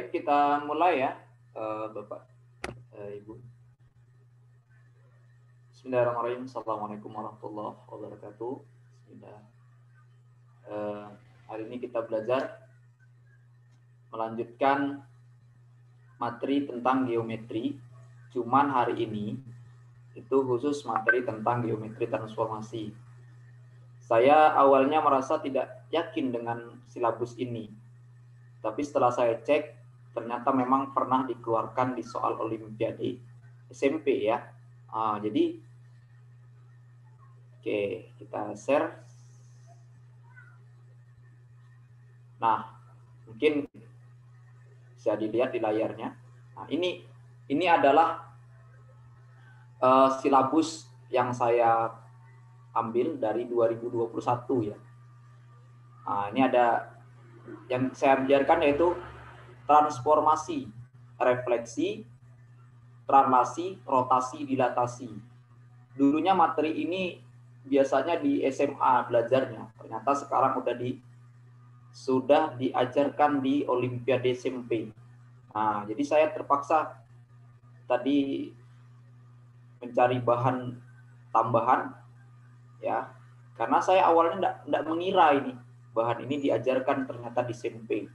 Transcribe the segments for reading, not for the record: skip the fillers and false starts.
Baik, kita mulai ya, Bapak, Ibu. Bismillahirrahmanirrahim. Assalamualaikum warahmatullahi wabarakatuh. Bismillah. Hari ini kita belajar melanjutkan materi tentang geometri. Cuman hari ini itu khusus materi tentang geometri transformasi. Saya awalnya merasa tidak yakin dengan silabus ini. Tapi setelah saya cek, ternyata memang pernah dikeluarkan di soal Olimpiade SMP ya. Jadi, oke, kita share. Nah, mungkin bisa dilihat di layarnya. Nah, ini adalah silabus yang saya ambil dari 2021 ya. Nah, ini ada yang saya biarkan yaitu transformasi, refleksi, translasi, rotasi, dilatasi. Dulunya materi ini biasanya di SMA belajarnya. Ternyata sekarang sudah diajarkan di Olimpiade SMP. Nah, jadi saya terpaksa tadi mencari bahan tambahan ya. Karena saya awalnya enggak mengira ini bahan ini diajarkan ternyata di SMP.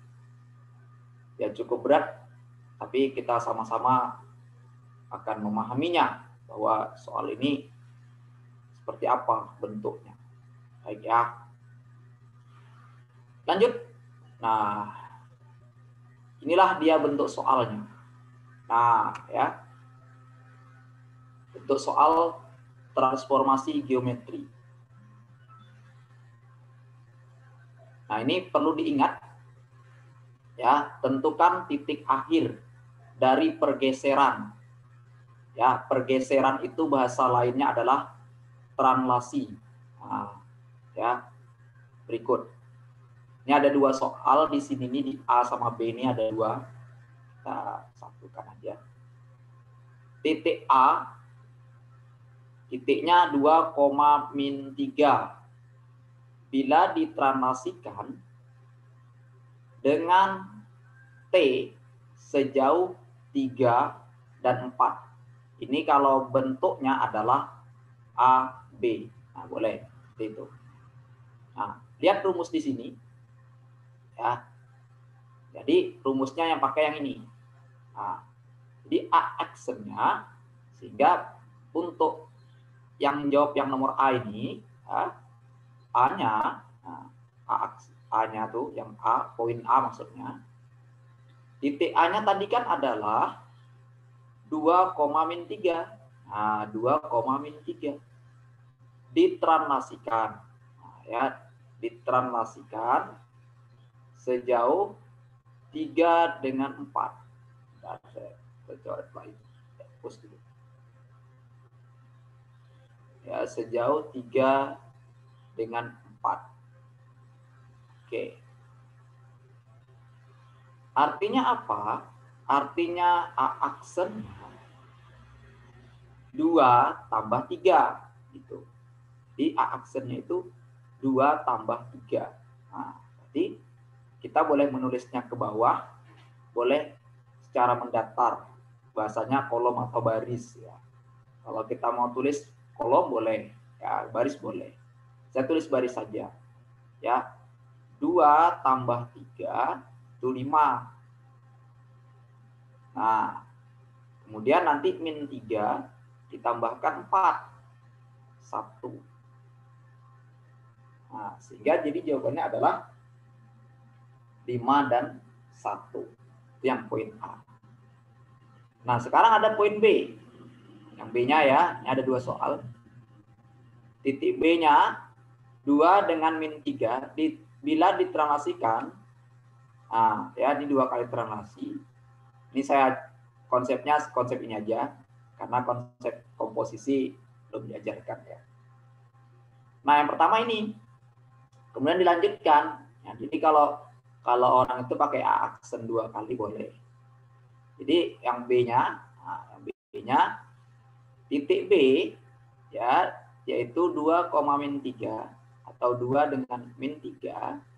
Ya cukup berat, tapi kita sama-sama akan memahaminya bahwa soal ini seperti apa bentuknya. Baik ya. Lanjut. Nah, inilah dia bentuk soalnya. Nah, ya. Bentuk soal transformasi geometri. Nah, ini perlu diingat ya, tentukan titik akhir dari pergeseran. Ya, pergeseran itu bahasa lainnya adalah translasi. Nah, ya. Berikut. Ini ada dua soal di sini, ini di A sama B ini ada dua. Kita satukan aja. Titik A, titiknya 2,-3. Bila ditranslasikan dengan T sejauh 3 dan 4. Ini kalau bentuknya adalah A, B. Nah, boleh. Seperti itu. Nah, lihat rumus di sini. Ya. Jadi rumusnya yang pakai yang ini. Nah, jadi A-aksennya, sehingga untuk yang menjawab yang nomor A ini, ya, A-nya, nah, A-nya tuh yang A, poin A maksudnya. Titik A-nya tadi kan adalah 2,-3. Nah, 2,-3. Ditranslasikan. Nah, ya, ditranslasikan sejauh 3 dengan 4. Nah, saya coret lagi. Hapus dulu. Ya, sejauh 3 dengan 4. Oke. Artinya apa? Artinya A-aksen 2 tambah 3 gitu. Jadi A-aksennya itu 2 tambah 3. Nah, berarti kita boleh menulisnya ke bawah, boleh secara mendatar. Bahasanya kolom atau baris ya. Kalau kita mau tulis kolom boleh, ya baris boleh. Saya tulis baris saja. Ya. 2 tambah 3 itu 5. Nah, kemudian nanti min 3 ditambahkan 4. 1. Nah, sehingga jadi jawabannya adalah 5 dan 1. Itu yang poin A. Nah, sekarang ada poin B. Yang B-nya ya, ini ada dua soal. Titik B-nya 2 dengan min 3 bila ditranslasikan, nah ya di 2 kali translasi. Ini saya konsep ini aja, karena konsep komposisi belum diajarkan ya. Nah, yang pertama ini, kemudian dilanjutkan. Ya, jadi kalau orang itu pakai A-aksen 2 kali boleh. Jadi yang B-nya, titik B ya, yaitu 2,-3 atau 2 dengan min 3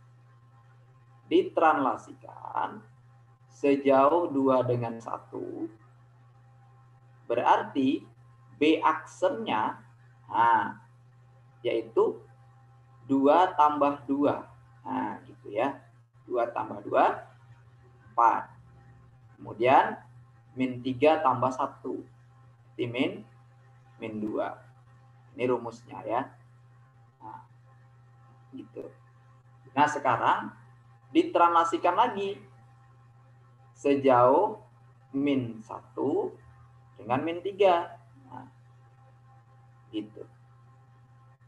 ditranslasikan sejauh 2 dengan 1, berarti B aksennya yaitu 2 tambah 2. Nah, gitu ya. 2 tambah 2, 4. Kemudian min 3 tambah 1. Jadi min 2. Ini rumusnya ya. Nah, gitu. Nah, sekarang ditranslasikan lagi sejauh min 1 dengan min 3. Nah, gitu.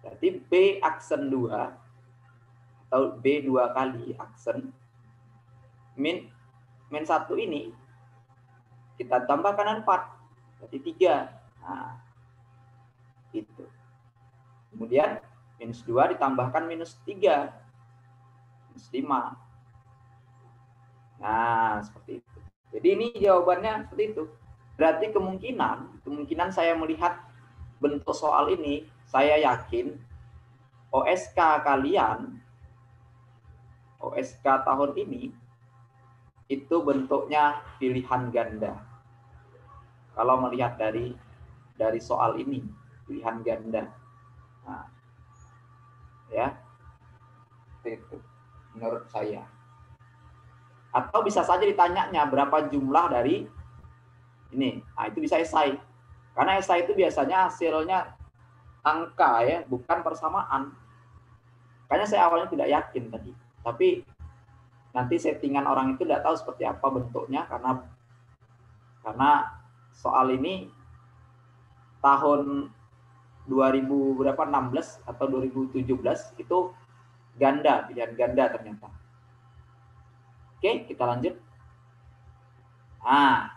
Berarti B aksen 2 atau B 2 kali aksen min 1 ini kita tambahkan 4, berarti 3. Nah, gitu. Kemudian minus 2 ditambahkan minus 3, minus 5. Nah, seperti itu. Jadi ini jawabannya seperti itu. Berarti kemungkinan saya melihat bentuk soal ini, saya yakin OSK kalian, OSK tahun ini, itu bentuknya pilihan ganda. Kalau melihat dari soal ini, pilihan ganda. Nah, ya, itu menurut saya. Atau bisa saja ditanyanya berapa jumlah dari ini. Nah, itu bisa esai. Karena esai itu biasanya hasilnya angka ya, bukan persamaan. Makanya saya awalnya tidak yakin tadi. Tapi nanti settingan orang itu tidak tahu seperti apa bentuknya karena soal ini tahun 2016 atau 2017 itu ganda, pilihan ganda ternyata. Oke, kita lanjut. Nah,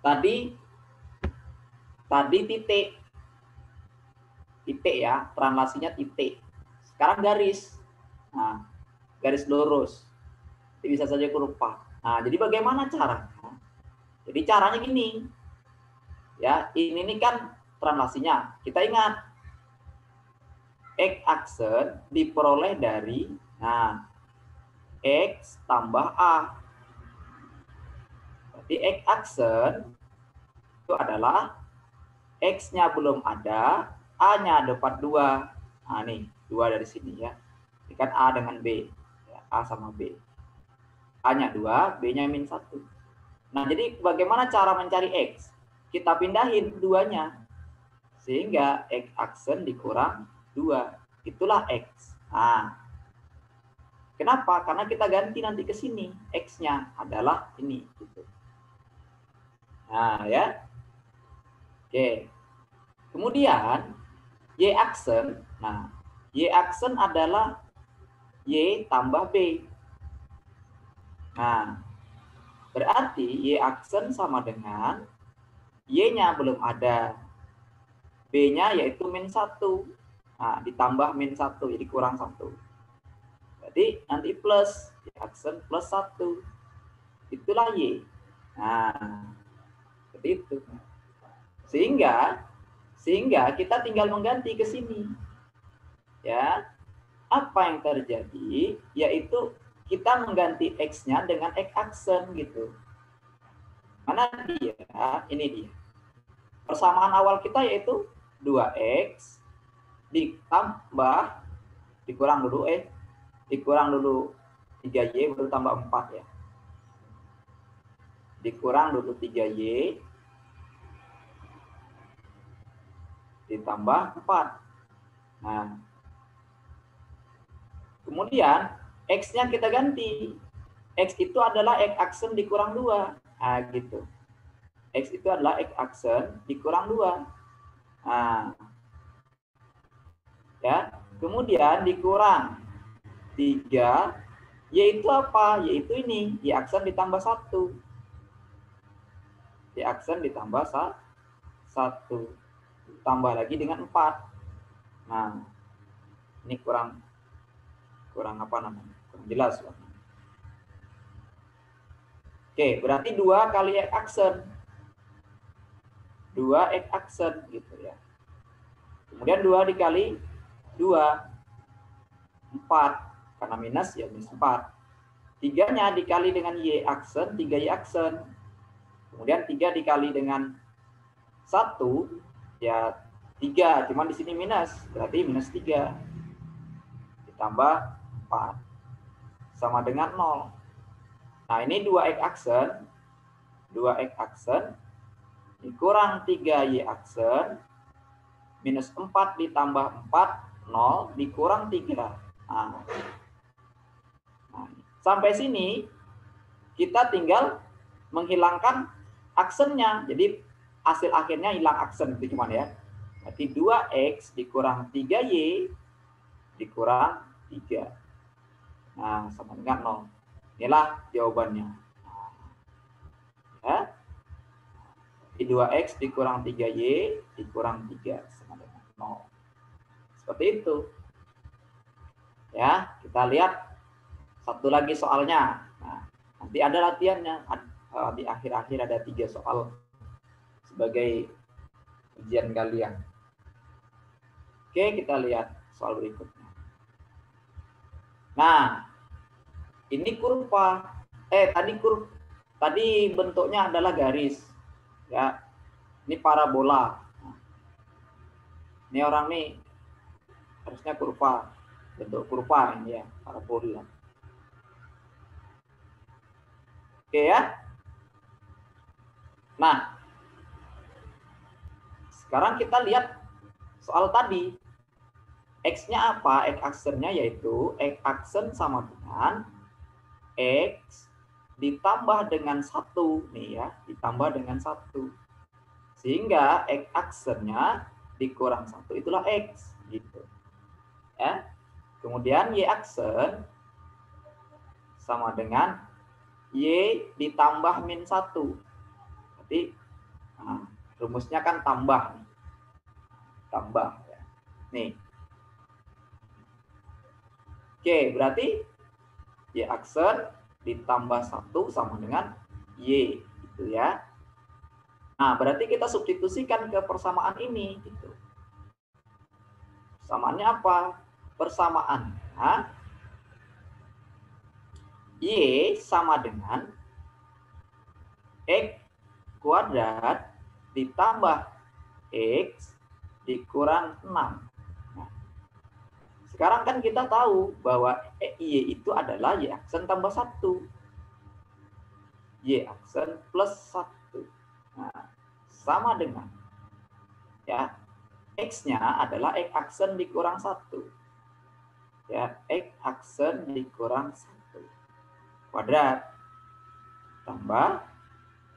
tadi titik ya, translasinya titik. Sekarang garis. Nah, garis lurus. Jadi bisa saja kurva. Nah, jadi bagaimana caranya? Jadi caranya gini. Ya, ini kan translasinya. Kita ingat X aksen diperoleh dari X tambah A. Berarti X aksen itu adalah X-nya belum ada, A-nya dapat 2. Nah, nih, 2 dari sini ya. Ini kan A dengan B. Ya, A sama B. A-nya 2, B-nya min 1. Nah, jadi bagaimana cara mencari X? Kita pindahin 2-nya. Sehingga X aksen dikurang 2. Itulah X. Nah, kenapa? Karena kita ganti nanti ke sini. X-nya adalah ini. Gitu. Nah, ya. Oke. Kemudian, Y aksen. Nah, Y aksen adalah Y tambah B. Nah, berarti Y aksen sama dengan Y-nya belum ada. B-nya yaitu min 1. Nah, ditambah min 1, jadi kurang 1. Berarti nanti plus, Y aksen plus 1. Itulah Y. Nah, seperti itu. Sehingga kita tinggal mengganti ke sini. Ya. Apa yang terjadi? Yaitu kita mengganti X-nya dengan X aksen gitu. Mana dia? Ini dia. Persamaan awal kita yaitu 2X ditambah dikurang dulu 3Y baru tambah 4 ya. Dikurang dulu 3Y ditambah 4. Nah, kemudian X-nya kita ganti. X itu adalah X aksen dikurang 2. Nah, gitu. X itu adalah X aksen dikurang 2. Nah, ya. Kemudian dikurang 3. Yaitu apa? Yaitu ini. Y aksen ditambah 1. Y aksen ditambah 1. Tambah lagi dengan 4. Nah, ini kurang apa namanya? Kurang jelas. Oke, berarti 2 kali X aksen. 2 X aksen gitu ya. Kemudian 2 dikali 2. 4. Karena minus ya minus 4. 3-nya dikali dengan Y aksen, 3Y aksen. Kemudian 3 dikali dengan 1, ya 3. Cuman di sini minus, berarti minus 3. Ditambah 4. Sama dengan 0. Nah, ini 2X aksen. 2X aksen dikurang 3Y aksen. Minus 4 ditambah 4, 0 dikurang 3. Nah, sampai sini kita tinggal menghilangkan aksennya. Jadi hasil akhirnya hilang aksen itu cuman ya. Berarti 2X dikurang 3Y dikurang 3. Nah, sama dengan 0. Inilah jawabannya. Ya. 2X dikurang 3Y dikurang 3 sama dengan 0. Seperti itu. Ya, kita lihat satu lagi soalnya. Nah, nanti ada latihannya. Di akhir-akhir ada 3 soal sebagai ujian kalian. Oke, kita lihat soal berikutnya. Nah, ini kurva. Tadi bentuknya adalah garis. Ya. Ini parabola. Ini orang nih harusnya kurva. Bentuk kurva ini ya, parabola. Oke ya. Nah, sekarang kita lihat soal tadi. X-nya apa? X aksennya yaitu X aksen sama dengan X ditambah dengan 1 nih ya, ditambah dengan 1. Sehingga X aksennya dikurang 1 itulah X gitu. Ya. Kemudian Y aksen sama dengan Y ditambah min 1. Berarti nah, rumusnya kan tambah nih. Tambah ya. Nih. Oke, berarti Y aksen ditambah 1 sama dengan Y gitu ya. Nah, berarti kita substitusikan ke persamaan ini gitu. Persamaannya apa? Persamaannya Y sama dengan X kuadrat ditambah X dikurang 6. Nah, sekarang kan kita tahu bahwa Y itu adalah Y aksen tambah 1. Y aksen plus 1. Nah, sama dengan ya X-nya adalah X aksen dikurang 1. Ya, X aksen dikurang 1 kuadrat tambah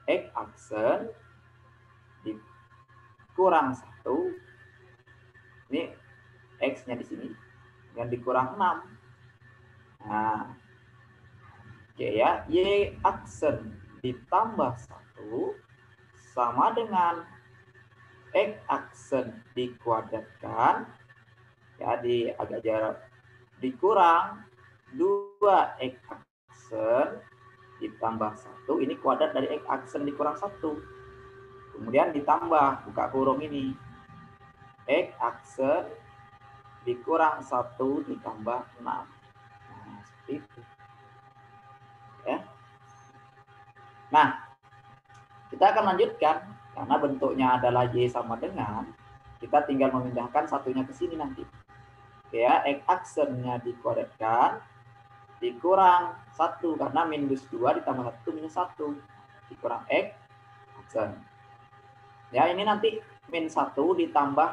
X aksen dikurang 1. Ini X-nya di sini dan dikurang 6. Nah, oke ya, Y aksen ditambah 1 sama dengan X aksen dikuadratkan ya di agak jarak dikurang 2X aksen ditambah 1, ini kuadrat dari X aksen dikurang 1. Kemudian ditambah, buka kurung ini. X aksen dikurang 1 ditambah 6. Nah, seperti itu. Ya. Nah, kita akan lanjutkan. Karena bentuknya adalah Y sama dengan, kita tinggal memindahkan satunya ke sini nanti. Oke ya, X aksennya dikuadratkan, dikurang 1, karena minus 2 ditambah 1 minus 1. Dikurang X aksen. Ya, ini nanti min 1 ditambah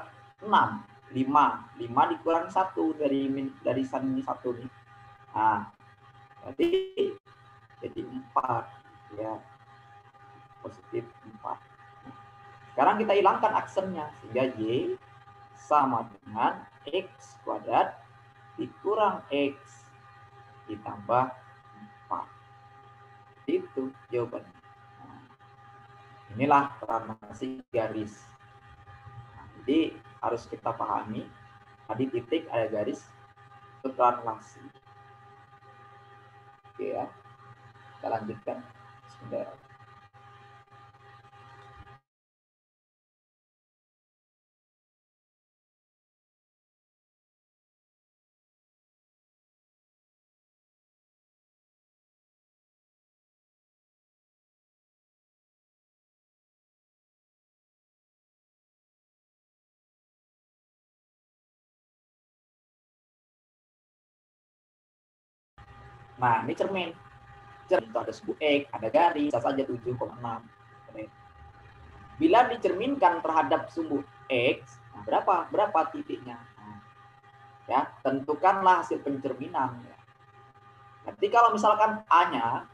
6. 5 dikurang 1 dari sin 1 nih. Nah, berarti jadi 4. Ya, positif 4. Sekarang kita hilangkan aksennya, sehingga Y sama dengan X kuadrat dikurang X ditambah 4. Itu jawabannya. Nah, inilah transformasi garis. Nah, jadi harus kita pahami, tadi titik ada garis, itu translasi. Oke ya, kita lanjutkan. Sebentar. Nah, ini cermin. Cermin itu ada sumbu X, ada garis, bisa saja 7,6. Bila dicerminkan terhadap sumbu X, nah berapa titiknya? Nah, ya, tentukanlah hasil pencerminan. Nanti kalau misalkan A-nya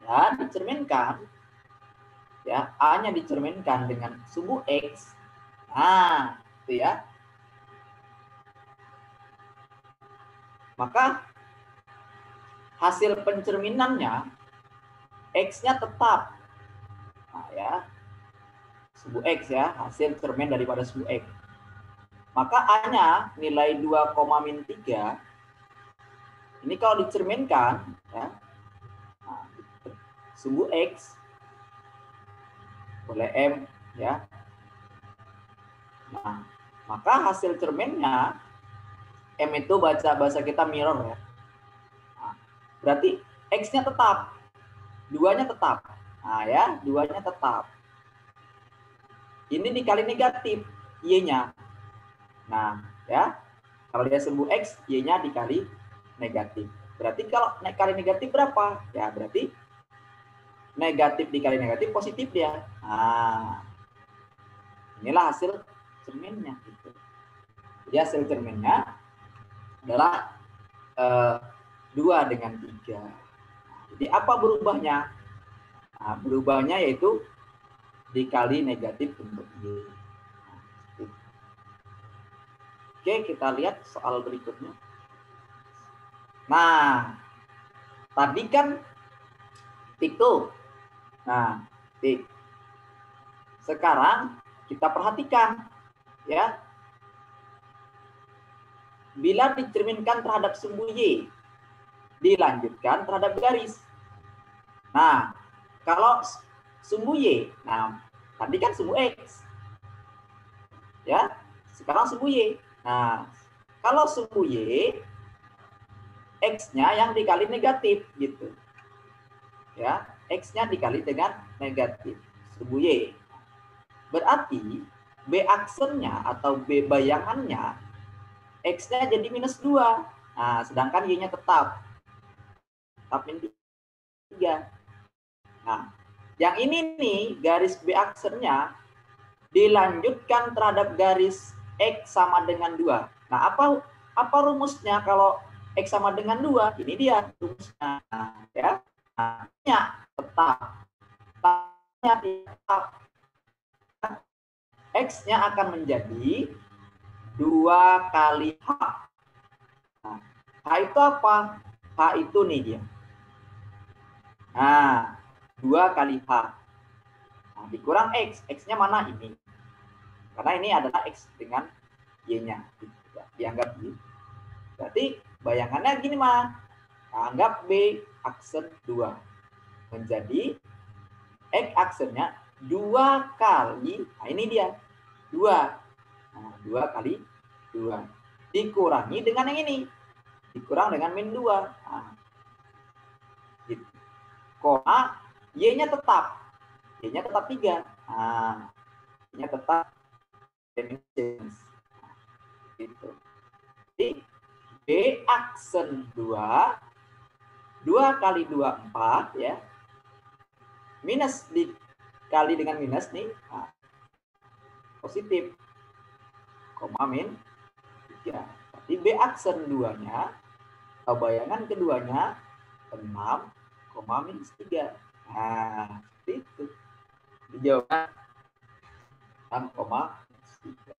ya dicerminkan, ya A-nya dicerminkan dengan sumbu X, nah itu ya, maka hasil pencerminannya X-nya tetap, nah ya sumbu X ya, hasil cermin daripada sumbu X, maka A-nya nilai 2,-3 ini kalau dicerminkan ya, nah, sumbu X oleh M ya. Nah, maka hasil cerminnya M itu bahasa kita mirror ya. Nah, berarti X-nya tetap, 2-nya tetap. Nah ya, 2-nya tetap. Ini dikali negatif Y-nya. Nah, ya. Kalau dia sumbu X, Y-nya dikali negatif. Berarti kalau kali negatif berapa? Ya, berarti negatif dikali negatif positif dia. Nah, inilah hasil cerminnya. Gitu. Jadi hasil cerminnya adalah 2 dengan 3. Jadi apa berubahnya? Nah, berubahnya yaitu dikali negatif untuk Y. Oke, kita lihat soal berikutnya. Nah, tadi kan tik tuh. Nah, tik. Sekarang kita perhatikan ya. Bila dicerminkan terhadap sumbu Y, dilanjutkan terhadap garis. Nah, kalau sumbu Y, nah tadi kan sumbu X. Ya, sekarang sumbu Y. Nah, kalau sumbu Y, X-nya yang dikali negatif gitu. Ya, X-nya dikali dengan negatif sumbu Y. Berarti B aksennya atau B bayangannya X-nya jadi -2. Nah, sedangkan Y-nya tetap min 3. Nah, yang ini nih garis B aksennya dilanjutkan terhadap garis X sama dengan 2. Nah, apa rumusnya kalau X sama dengan 2? Ini dia rumusnya. Nah, ya. Nah, tetap. Tetap. X-nya akan menjadi 2 kali H. Nah, H itu apa? H itu nih dia. Nah, 2 kali H. Nah, dikurang X. X-nya mana ini? Karena ini adalah X dengan Y-nya. Dianggap Y. Berarti bayangannya gini mah. Anggap B aksen 2. Menjadi X aksennya 2 kali. Nah, ini dia. 2. Nah, 2 kali 2. Dikurangi dengan yang ini. Dikurang dengan -2. Nah, gitu. Koma, Y-nya tetap. Y-nya tetap 3. Nah, Y-nya tetap gitu. Jadi B aksen 2, 2 kali 2, 4 ya. Minus dikali dengan minus nih. Nah, positif. Koma min 3. Jadi B aksen 2-nya, atau bayangan keduanya 6, -3. Nah, seperti itu. Dijawabkan 6,3.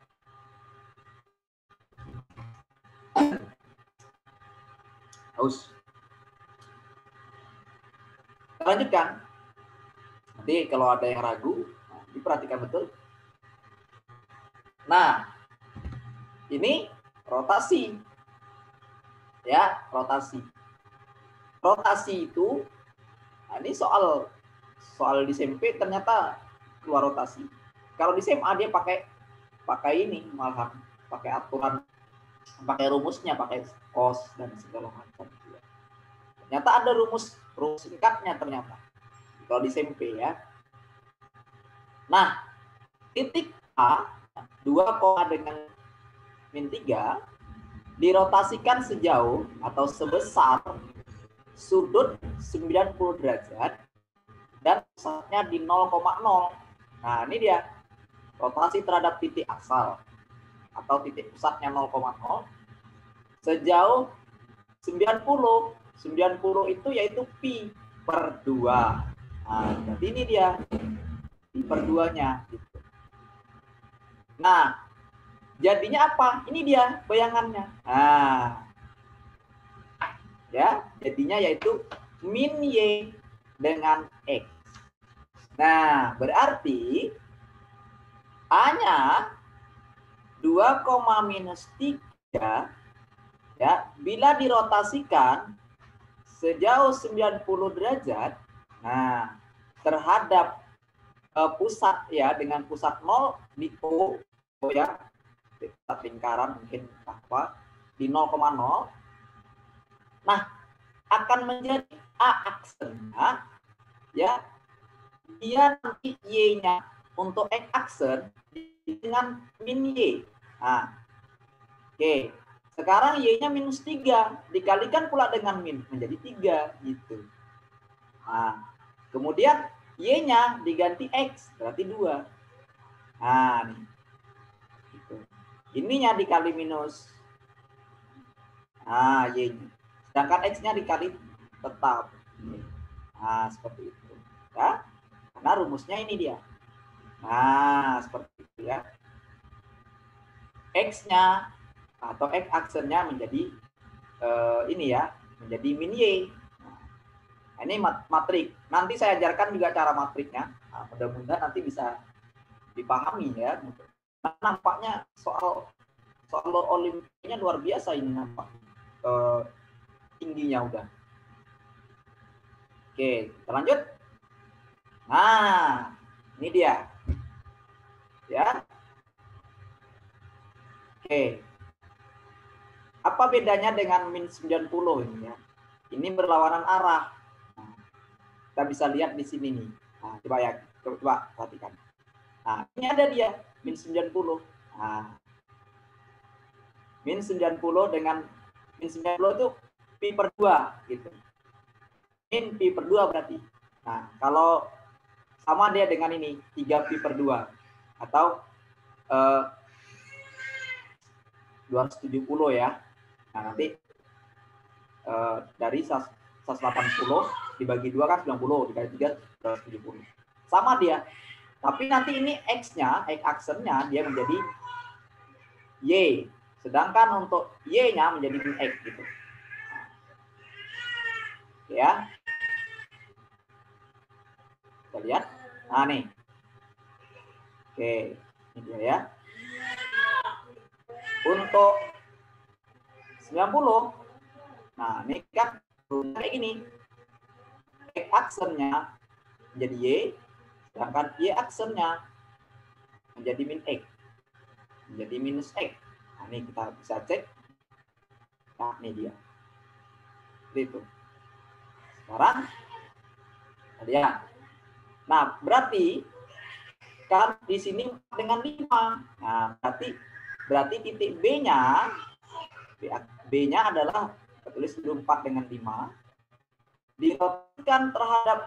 Haus. Kita lanjutkan. Nanti kalau ada yang ragu, diperhatikan betul. Nah, ini rotasi. Ya, rotasi. Rotasi itu, nah ini soal di SMP ternyata keluar rotasi. Kalau di SMA dia pakai ini, malah pakai aturan, pakai rumusnya, pakai cos dan segala macam. Ternyata ada rumus singkatnya ternyata. Kalau di SMP ya. Nah, titik A 2, dengan -3 dirotasikan sejauh atau sebesar sudut 90 derajat dan pusatnya di 0,0. Nah, ini dia rotasi terhadap titik asal atau titik pusatnya 0,0 sejauh 90. 90 itu yaitu pi per 2. Nah, jadi ini dia pi per 2-nya. Nah, jadinya apa? Ini dia bayangannya. Nah, ya, jadinya yaitu min Y dengan X. Nah, berarti A-nya 2, minus 3 ya, bila dirotasikan sejauh 90 derajat, nah, terhadap pusat ya, dengan pusat 0 di O ya, pusat lingkaran mungkin apa di 0,0. Nah, akan menjadi A aksennya ya, dia nanti Y-nya untuk X aksen dengan min Y. Nah, oke. Sekarang Y-nya minus 3 dikalikan pula dengan min menjadi 3 gitu. Nah, kemudian Y-nya diganti X berarti 2. Nah, nih. Gitu. Ininya dikali minus. Nah, Y-nya. Sedangkan X-nya dikali tetap. Nah, seperti itu. Ya. Karena rumusnya ini dia. Nah, seperti itu ya. X-nya atau X aksennya menjadi ini ya, menjadi min Y. Nah, ini matrik. Nanti saya ajarkan juga cara matriknya. Nah, mudah-mudahan nanti bisa dipahami ya. Nah, nampaknya soal olimpiadanya luar biasa ini nampak. Tingginya udah. Oke, kita lanjut. Nah, ini dia. Ya. Oke. Apa bedanya dengan min 90 ini ya? Ini berlawanan arah. Nah, kita bisa lihat di sini nih. Nah, coba ya, coba perhatikan. Nah, ini ada dia, min 90. Nah, min 90 dengan min 90 itu pi per 2 gitu. Min pi per 2 berarti. Nah, kalau sama dia dengan ini, 3 pi per 2 atau 270 ya. Nah, nanti dari 180 dibagi 2 kan 90, dikali 3 270. Sama dia. Tapi nanti ini X-nya, X aksennya dia menjadi Y. Sedangkan untuk Y-nya menjadi min X gitu. Ya. Kita lihat. Nah, nih. Oke, ini dia ya. Untuk 90. Nah, ini kan kayak gini. X aksennya menjadi Y, sedangkan Y aksennya menjadi min X. Menjadi minus X. Nah, ini kita bisa cek. Nah, ini dia. Itu. Sekarang lihat. Nah, berarti kan di sini dengan 5. Nah, berarti titik B-nya adalah tulis dulu 4 dengan 5. Dirotasikan terhadap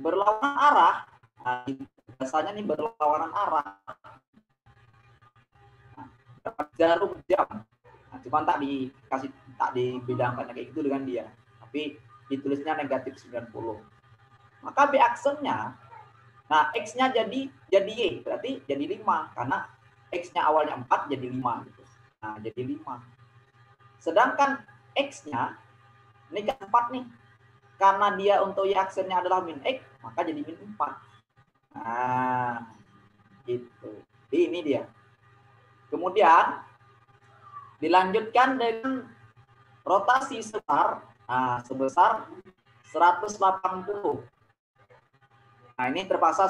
berlawanan arah. Nah, biasanya nih berlawanan arah. Nah, jarum jam. Nah, cuma tak dibilangkan kayak gitu dengan dia. Tapi ditulisnya negatif 90. Maka B aksennya, nah X-nya jadi Y, berarti jadi 5. Karena X-nya awalnya 4 jadi 5. Gitu. Nah, jadi 5. Sedangkan X-nya, ini kan 4 nih. Karena dia untuk Y aksennya adalah min X, maka jadi min 4. Nah, gitu. Jadi ini dia. Kemudian, dilanjutkan dengan rotasi sebesar 180. Nah, ini terpaksa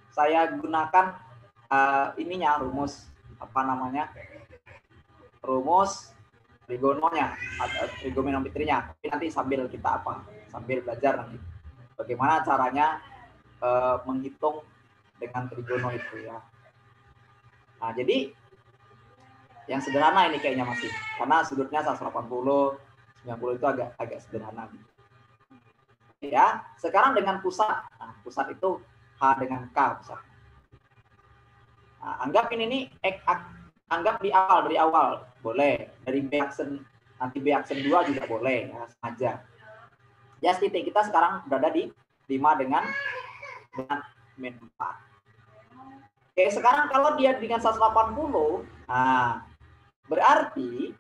saya gunakan ininya rumus rumus trigononya atau trigonometrinya. Tapi nanti sambil belajar nanti bagaimana caranya menghitung dengan trigono itu ya. Nah, jadi yang sederhana ini kayaknya masih, karena sudutnya 180, 90 itu agak sederhana. Ya, sekarang dengan pusat. Nah, pusat itu H dengan K pusat. Nah, anggap ini nih anggap dari awal boleh, dari B aksen nanti B aksen 2 juga boleh ya, sengaja. Ya, titik kita sekarang berada di 5 dengan min 4. Oke, sekarang kalau dia dengan 180, nah berarti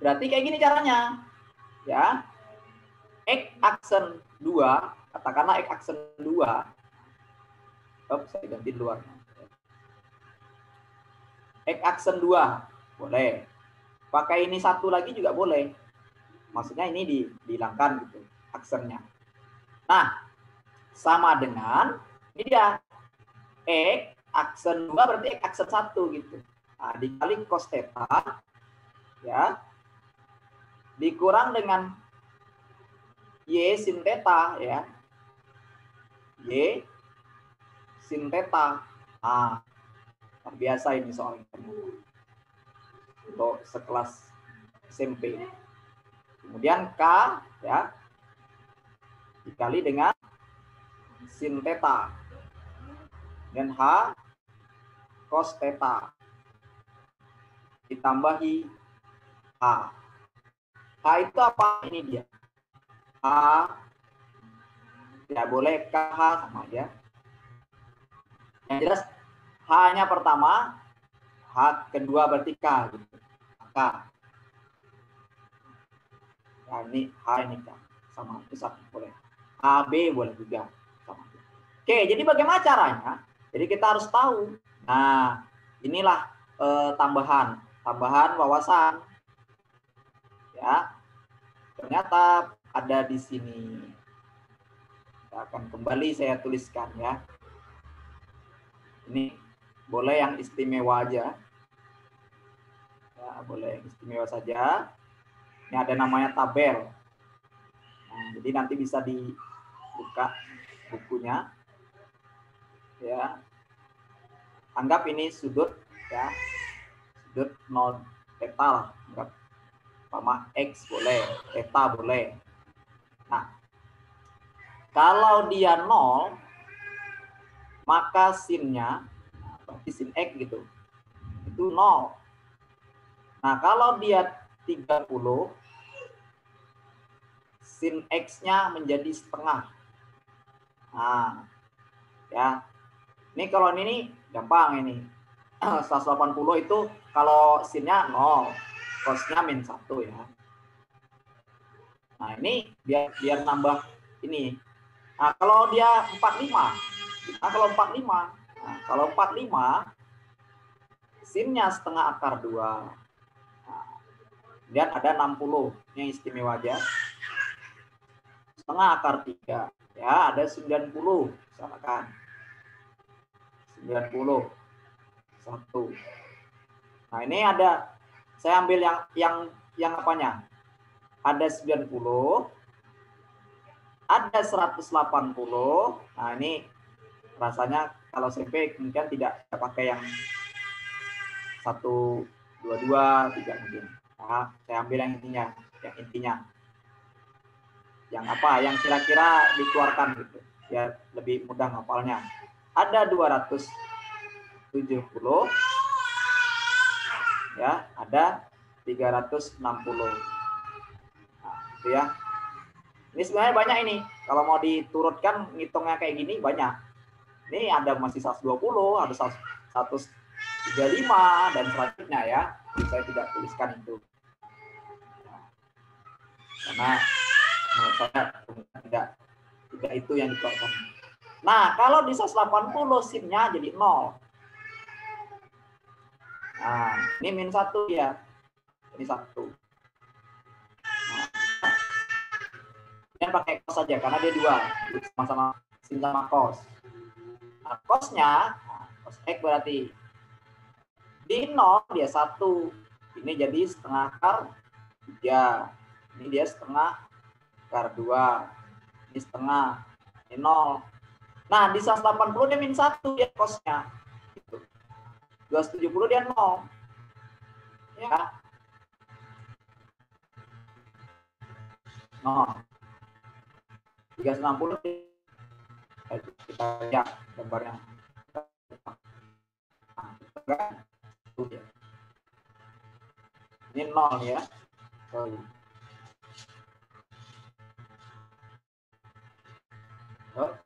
kayak gini caranya. Ya. X aksen 2, katakanlah X aksen 2. Saya ganti luar. X aksen 2 boleh. Pakai ini satu lagi juga boleh. Maksudnya ini dihilangkan gitu aksennya. Nah, sama dengan ini dia X aksen 2 berarti X aksen 1 gitu. Nah, dikali cos theta ya. Dikurang dengan Y sin theta ya. Y sin theta. Nah, biasa ini soalnya untuk sekelas SMP. Kemudian K ya dikali dengan sin theta dan H cos theta ditambahi H. H itu apa? Ini dia. H tidak boleh KH sama aja. Yang jelas H-nya pertama, H kedua berarti K gitu. K. Nah, ini H ini K sama pusat boleh. AB boleh juga sama. Oke, jadi bagaimana caranya? Jadi kita harus tahu. Nah, inilah tambahan wawasan. Ya. Ternyata ada di sini. Kita akan kembali saya tuliskan ya. Ini boleh yang istimewa aja. Ya, boleh yang istimewa saja. Ini ada namanya tabel. Nah, jadi nanti bisa dibuka bukunya. Ya. Anggap ini sudut ya. Sudut 0 theta lah. Anggap sama X boleh, theta boleh. Nah, kalau dia 0, maka sinnya, berarti sin X gitu, itu 0. Nah, kalau dia 30, sin X-nya menjadi setengah. Nah, ya. Ini kalau ini gampang ini. 180 itu kalau sinnya 0, cosnya min 1 ya. Nah, ini biar nambah ini. Nah, kalau dia 45. Nah, kalau 45. Nah, kalau 45 sinnya setengah akar 2. Nah, kemudian ada 60 yang istimewa aja. Setengah akar 3. Ya, ada 90 misalkan. 90. 1. Nah, ini ada saya ambil yang apanya? Ada 90, ada 180. Nah, ini rasanya kalau SMP mungkin tidak pakai yang 1, 2, 2, 3 mungkin. Nah, saya ambil yang intinya. Yang apa? Yang kira-kira dikeluarkan gitu. Biar lebih mudah ngapalnya. Ada 270. Ya, ada 360. Nah, itu ya. Ini sebenarnya banyak ini. Kalau mau diturutkan ngitungnya kayak gini banyak. Ini ada masih 120, ada 135 dan selanjutnya ya. Saya tidak tuliskan itu. Karena menurut saya tidak itu yang dikeluarkan. Nah, kalau di 180 sinnya jadi 0. Nah, ini min 1 ya. Ini 1. Nah, pakai cos saja karena dia 2. Sama-sama sin sama cos. Nah, cosnya, cos X berarti di 0 dia 1. Ini jadi setengah akar 3. Ini dia setengah akar 2. Ini setengah. Ini 0. Nah, di 180 dia min 1 ya cosnya. 270 dia 0. Ya. 0. 360 kita lihat gambarnya. Ini 0 ya. Sorry. Oke.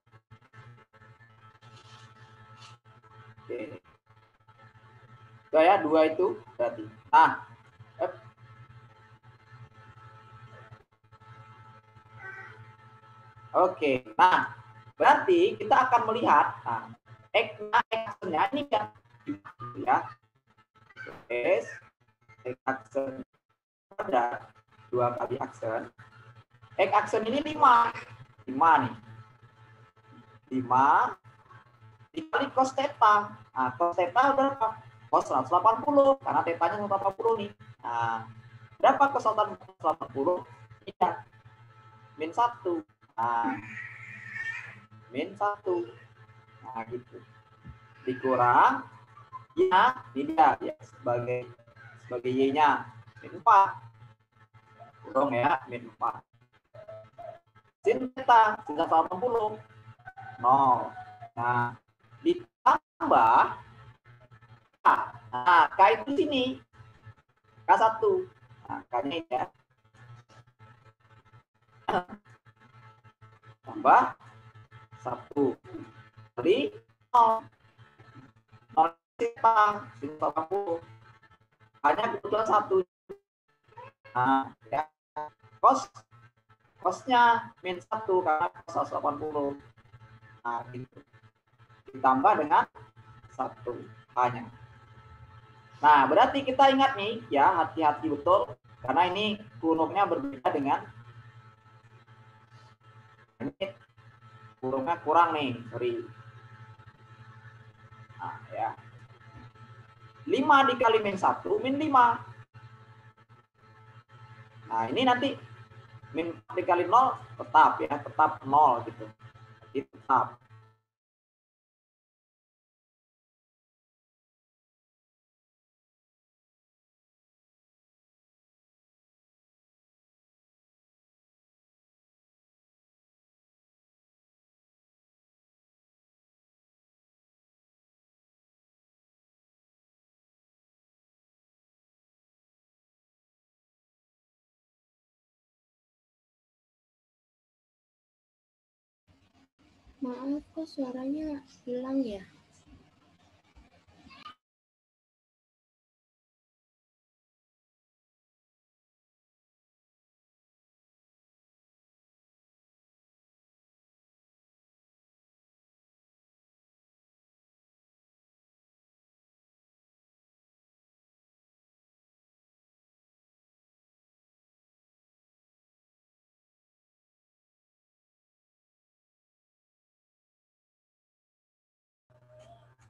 Itu ya, 2 itu berarti. Nah, oke. Nah, berarti kita akan melihat X-nya ini kan ya. X aksen ada 2 kali aksen. X aksen ini 5 nih. 5 dikali cos theta. Nah, cos theta berapa? Cos 180 karena tetanya 180 nih. Nah, berapa cos 180? Iya. Min 1. Nah, min 1. Nah, gitu. Dikurang ya, tidak ya sebagai y-nya min 4. Kurang ya, min 4. Sin theta 180 0. Nah, ditambah K. Nah, K itu sini. K1. Nah, K-nya ini ya. Tambah 1 kali 0. 0 theta 180. Hanya kebetulan 1. Nah, ya. Cosnya min 1 karena cos 180. Nah, gitu. Ditambah dengan 1 hanya. Nah, berarti kita ingat nih ya, hati-hati betul karena ini kurungnya berbeda dengan ini, kurungnya kurang nih, sorry. Nah, ya. 5 dikali min 1 min 5. Nah, ini nanti min 4 dikali 0 tetap ya, tetap 0 gitu. Jadi tetap. Maaf, kok suaranya hilang ya?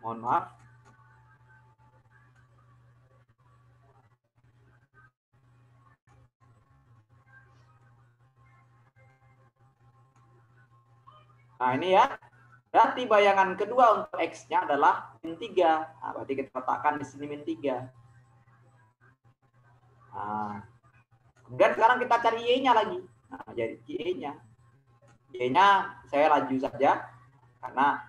Mohon maaf. Nah, ini ya. Berarti bayangan kedua untuk X-nya adalah min 3. Nah, berarti kita letakkan di sini min 3. Nah, kemudian sekarang kita cari Y-nya lagi. Nah, jadi Y-nya. Y-nya saya laju saja karena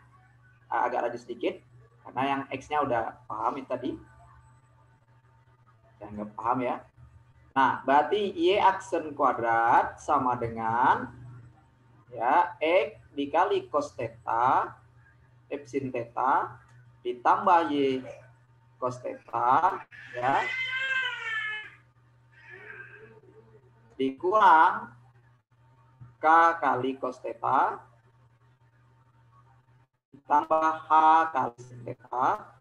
agak laju sedikit. Karena yang X-nya udah paham itu tadi. Saya nggak paham ya. Nah, berarti Y aksen kuadrat sama dengan ya X dikali cos theta sin theta ditambah Y cos theta ya dikurang K kali cos theta ditambah H kali sin theta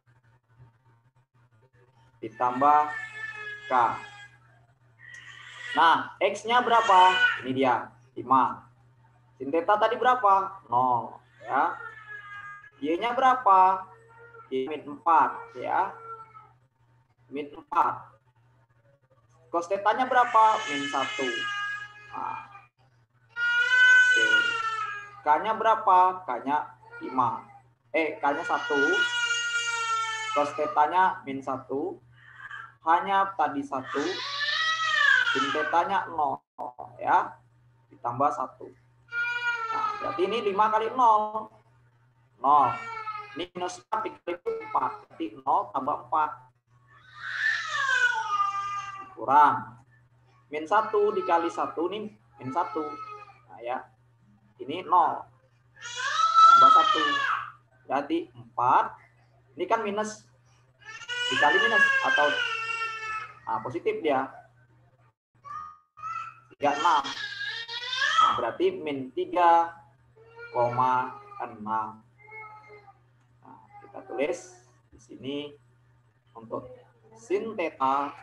ditambah K. Nah, X-nya berapa? Ini dia, 5. Sin theta tadi berapa? 0 ya. Y-nya berapa? Y min 4 ya. Min 4. Cos theta-nya berapa? Min 1. Nah. Oke. K-nya berapa? K-nya 5. K-nya 1. Cos theta-nya min 1. Hanya tadi 1. Sin theta-nya 0 ya. ditambah 1. Nah, berarti ini 5 kali 0. 0. Ini minus 4 dikali 4. Berarti 0 tambah 4. Kurang. Min 1 dikali 1 ini min 1. Nah ya. Ini 0. Tambah 1. Berarti 4. Ini kan minus dikali minus atau positif dia. 36. Nah, berarti min 3,6. Nah, kita tulis di sini untuk sin theta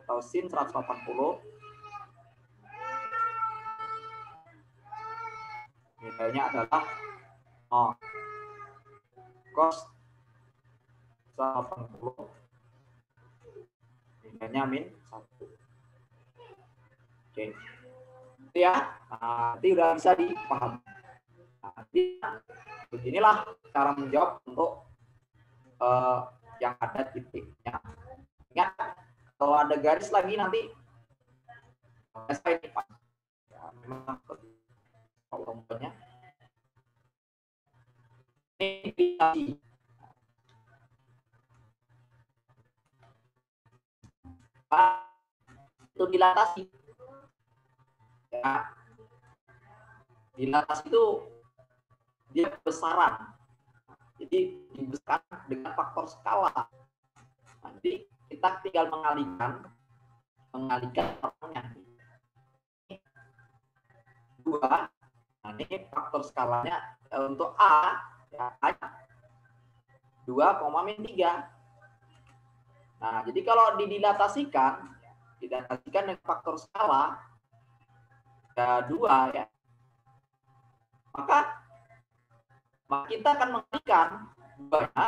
atau sin 180 nilainya adalah 0. Cos 180 nilainya min 1. Oke. Itu ya. Nah, nanti udah bisa dipahami. Nah, beginilah cara menjawab untuk yang ada titiknya. Ingat, kalau ada garis lagi nanti saya ini Pak. Ya, memang kelompoknya. Ini dilatasi. Itu dilatasi. Ya. Dilatasi itu dia besaran. Jadi dibesarkan dengan faktor skala. Nah, jadi kita tinggal mengalihkan faktornya. 2. Nah, ini faktor skalanya untuk A ya, 2,-3. Nah, jadi kalau didilatasikan dengan faktor skala ya 2 ya. Maka kita akan mengalihkan 2-nya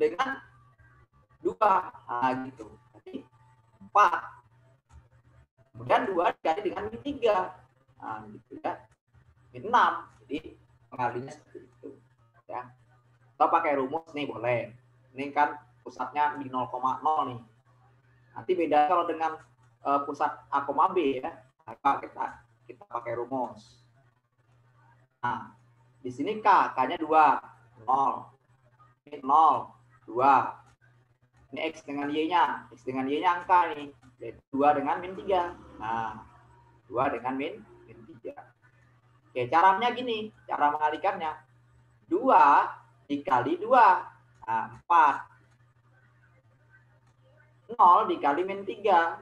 dengan 2. Nah, gitu. Jadi 4. Kemudian 2 dikali dengan min 3. Nah, gitu ya. Min 6. Jadi pengalinya seperti itu. Ya. Atau pakai rumus nih boleh. Ini kan pusatnya di 0,0 nih. Nanti beda kalau dengan pusat A, B ya. Maka kita pakai rumus. Nah, di sini K-nya 2, 0. Ini 0, 2. Ini X dengan Y-nya. X dengan Y-nya angka nih. 2 dengan min 3. Nah, 2 dengan min 3. Oke, caranya gini. Cara mengalihkannya. 2 dikali 2. Nah, 4. 0 dikali min 3.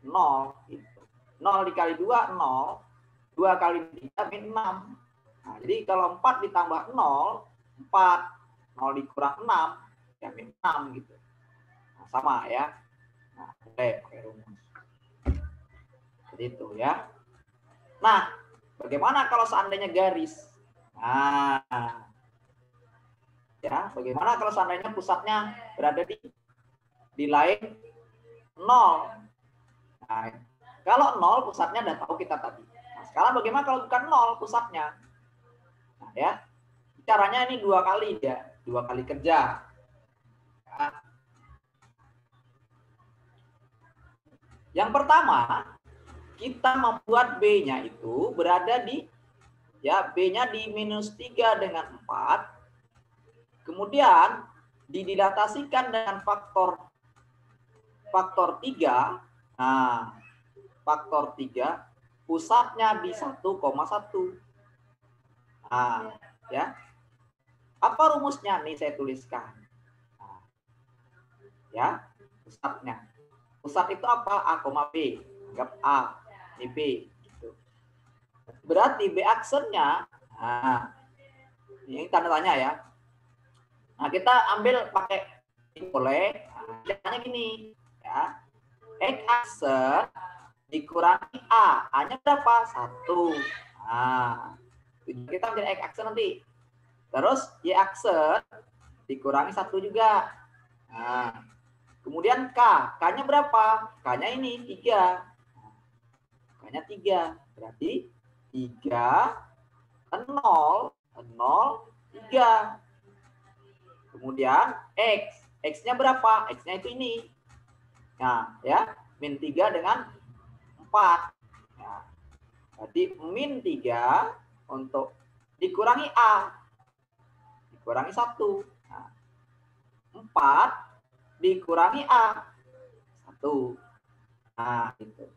0. Gitu. 0 dikali 2, 0. 2 kali min 3, min 6. Nah, jadi kalau 4 ditambah 0, 4. 0 dikurang 6, ya min 6 gitu. Nah, sama ya. Nah, boleh pakai rumus. Jadi itu ya. Nah, bagaimana kalau seandainya garis? Nah, ya, bagaimana kalau seandainya pusatnya berada di lain 0? Nah, kalau 0 pusatnya udah tahu kita tadi. Nah, sekarang bagaimana kalau bukan 0 pusatnya? Nah, ya. Caranya ini 2 kali ya, 2 kali kerja. Ya. Yang pertama, kita membuat B-nya itu berada di ya B-nya di minus 3 dengan 4. Kemudian didilatasikan dengan faktor 3. Nah, faktor 3 pusatnya di 1,1. Nah, ya. Apa rumusnya nih saya tuliskan. Nah, ya, pusatnya. Pusat itu apa? A, B. Anggap A, ini B. Gitu. Berarti B aksennya, nah, ini tanda tanya ya. Nah, kita ambil pakai ini boleh. Nah, caranya gini, ya. X aksen dikurangi A. A-nya berapa? 1. Nah, kita ambil X aksen nanti. Terus Y aksen dikurangi 1 juga. Nah, kemudian K-nya berapa? K-nya ini 3. K-nya 3. Berarti 3, 0, 0, 3. Kemudian X. X-nya berapa? X-nya itu ini. Nah, ya, min 3 dengan 4. Ya. Berarti min 3 untuk dikurangi A. Dikurangi 1. Nah, 4 dikurangi A. 1. Nah, itu.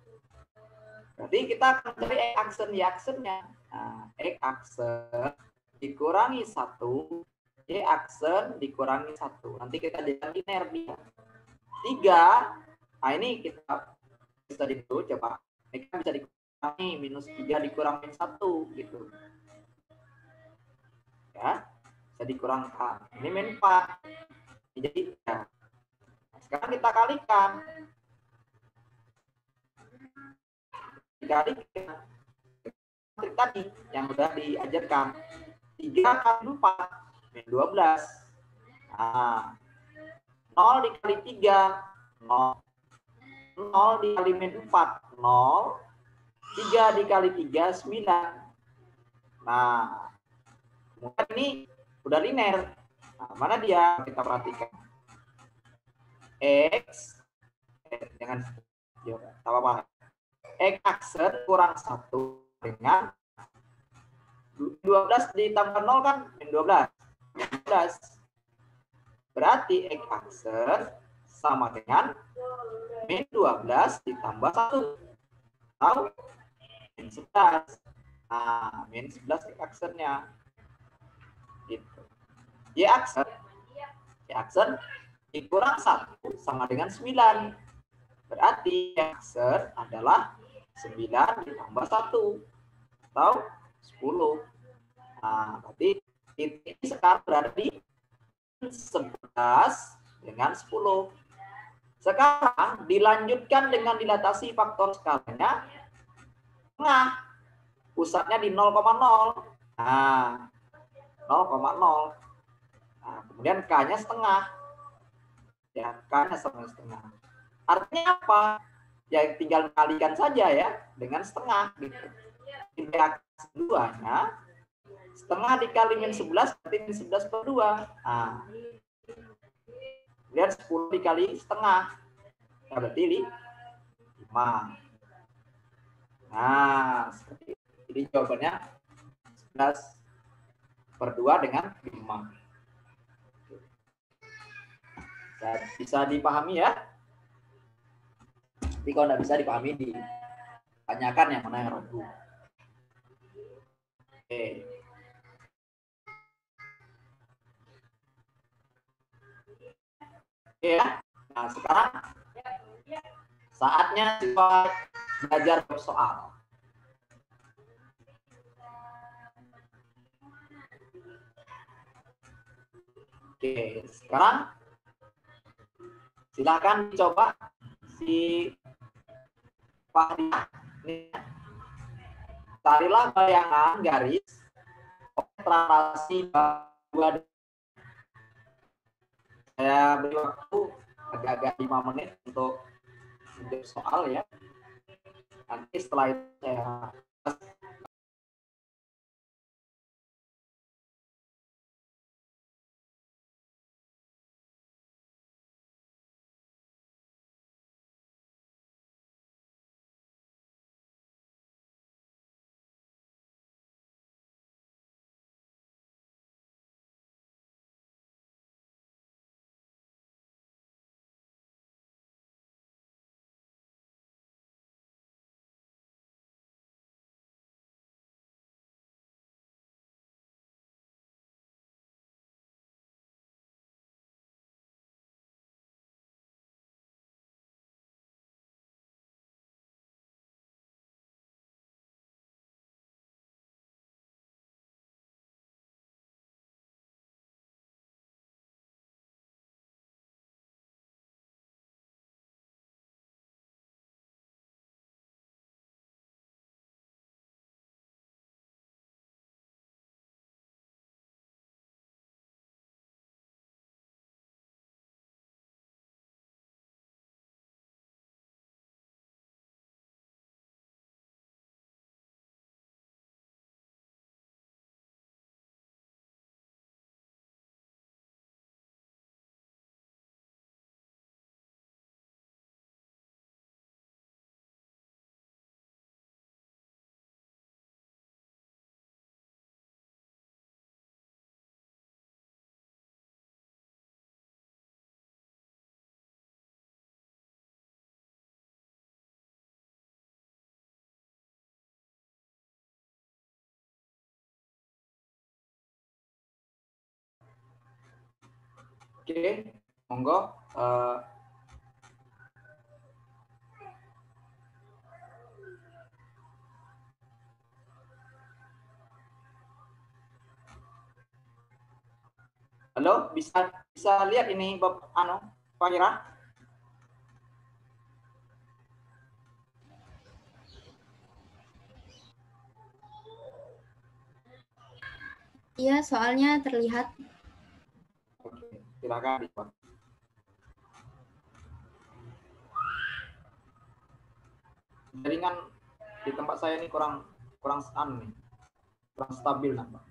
Berarti kita akan cari X aksen Y aksennya. Nah, X aksen dikurangi 1, Y aksen dikurangi 1. Nanti kita jadi linear dia. 3. Nah, ini kita bisa dulu coba. Ini kan bisa dikurangi minus 3 dikurangin 1 gitu. Ya, bisa dikurangkan. Ini min 4. Jadi ya. Sekarang kita kalikan. Dikalikan tadi yang sudah diajarkan. 3 kali 4 min 12. Nah, 0 dikali 3 0. 0 dikali min 4 0. 3 dikali 3 9. Nah, kemudian ini udah linear. Nah, mana dia? Kita perhatikan. X dengan apa? X aksen kurang 1 dengan 12 ditambah 0 kan min 12. 12. Berarti X aksen sama dengan min 12 ditambah 1. Tahu? Min 11. Nah, min 11 X aksennya. Gitu. Y aksen dikurang 1 sama dengan 9. Berarti Y aksen adalah 9 ditambah 1. Tahu? 10. Nah, berarti titik ini sekarang berada di 11 dengan 10. Sekarang dilanjutkan dengan dilatasi faktor skalanya tengah. Pusatnya di 0,0. Nah, 0,0. Nah, kemudian K-nya setengah. Ya, K-nya setengah. Artinya apa? Ya tinggal kalikan saja ya dengan setengah gitu. Reaksi keduanya setengah dikali min 11 berarti min 11 per 2. Nah, lihat 10 dikali setengah. Ya, berarti 5. Nah, seperti ini jawabannya 11 per 2 dengan 5. Bisa dipahami ya? Tapi kalau nggak bisa dipahami, ditanyakan yang mana yang ragu. Oke. Oke ya. Nah, sekarang saatnya siswa belajar soal. Oke, sekarang silakan dicoba si Pak ini. Carilah bayangan garis translasi dua. Saya beri waktu agak-agak 5 menit untuk menjawab soal ya. Nanti setelah itu saya Oke, monggo. Halo, bisa lihat ini Pak Ira? Iya, soalnya terlihat. Oke, silakan dibuat. Jaringan di tempat saya ini kurang nih, kurang stabil nampak.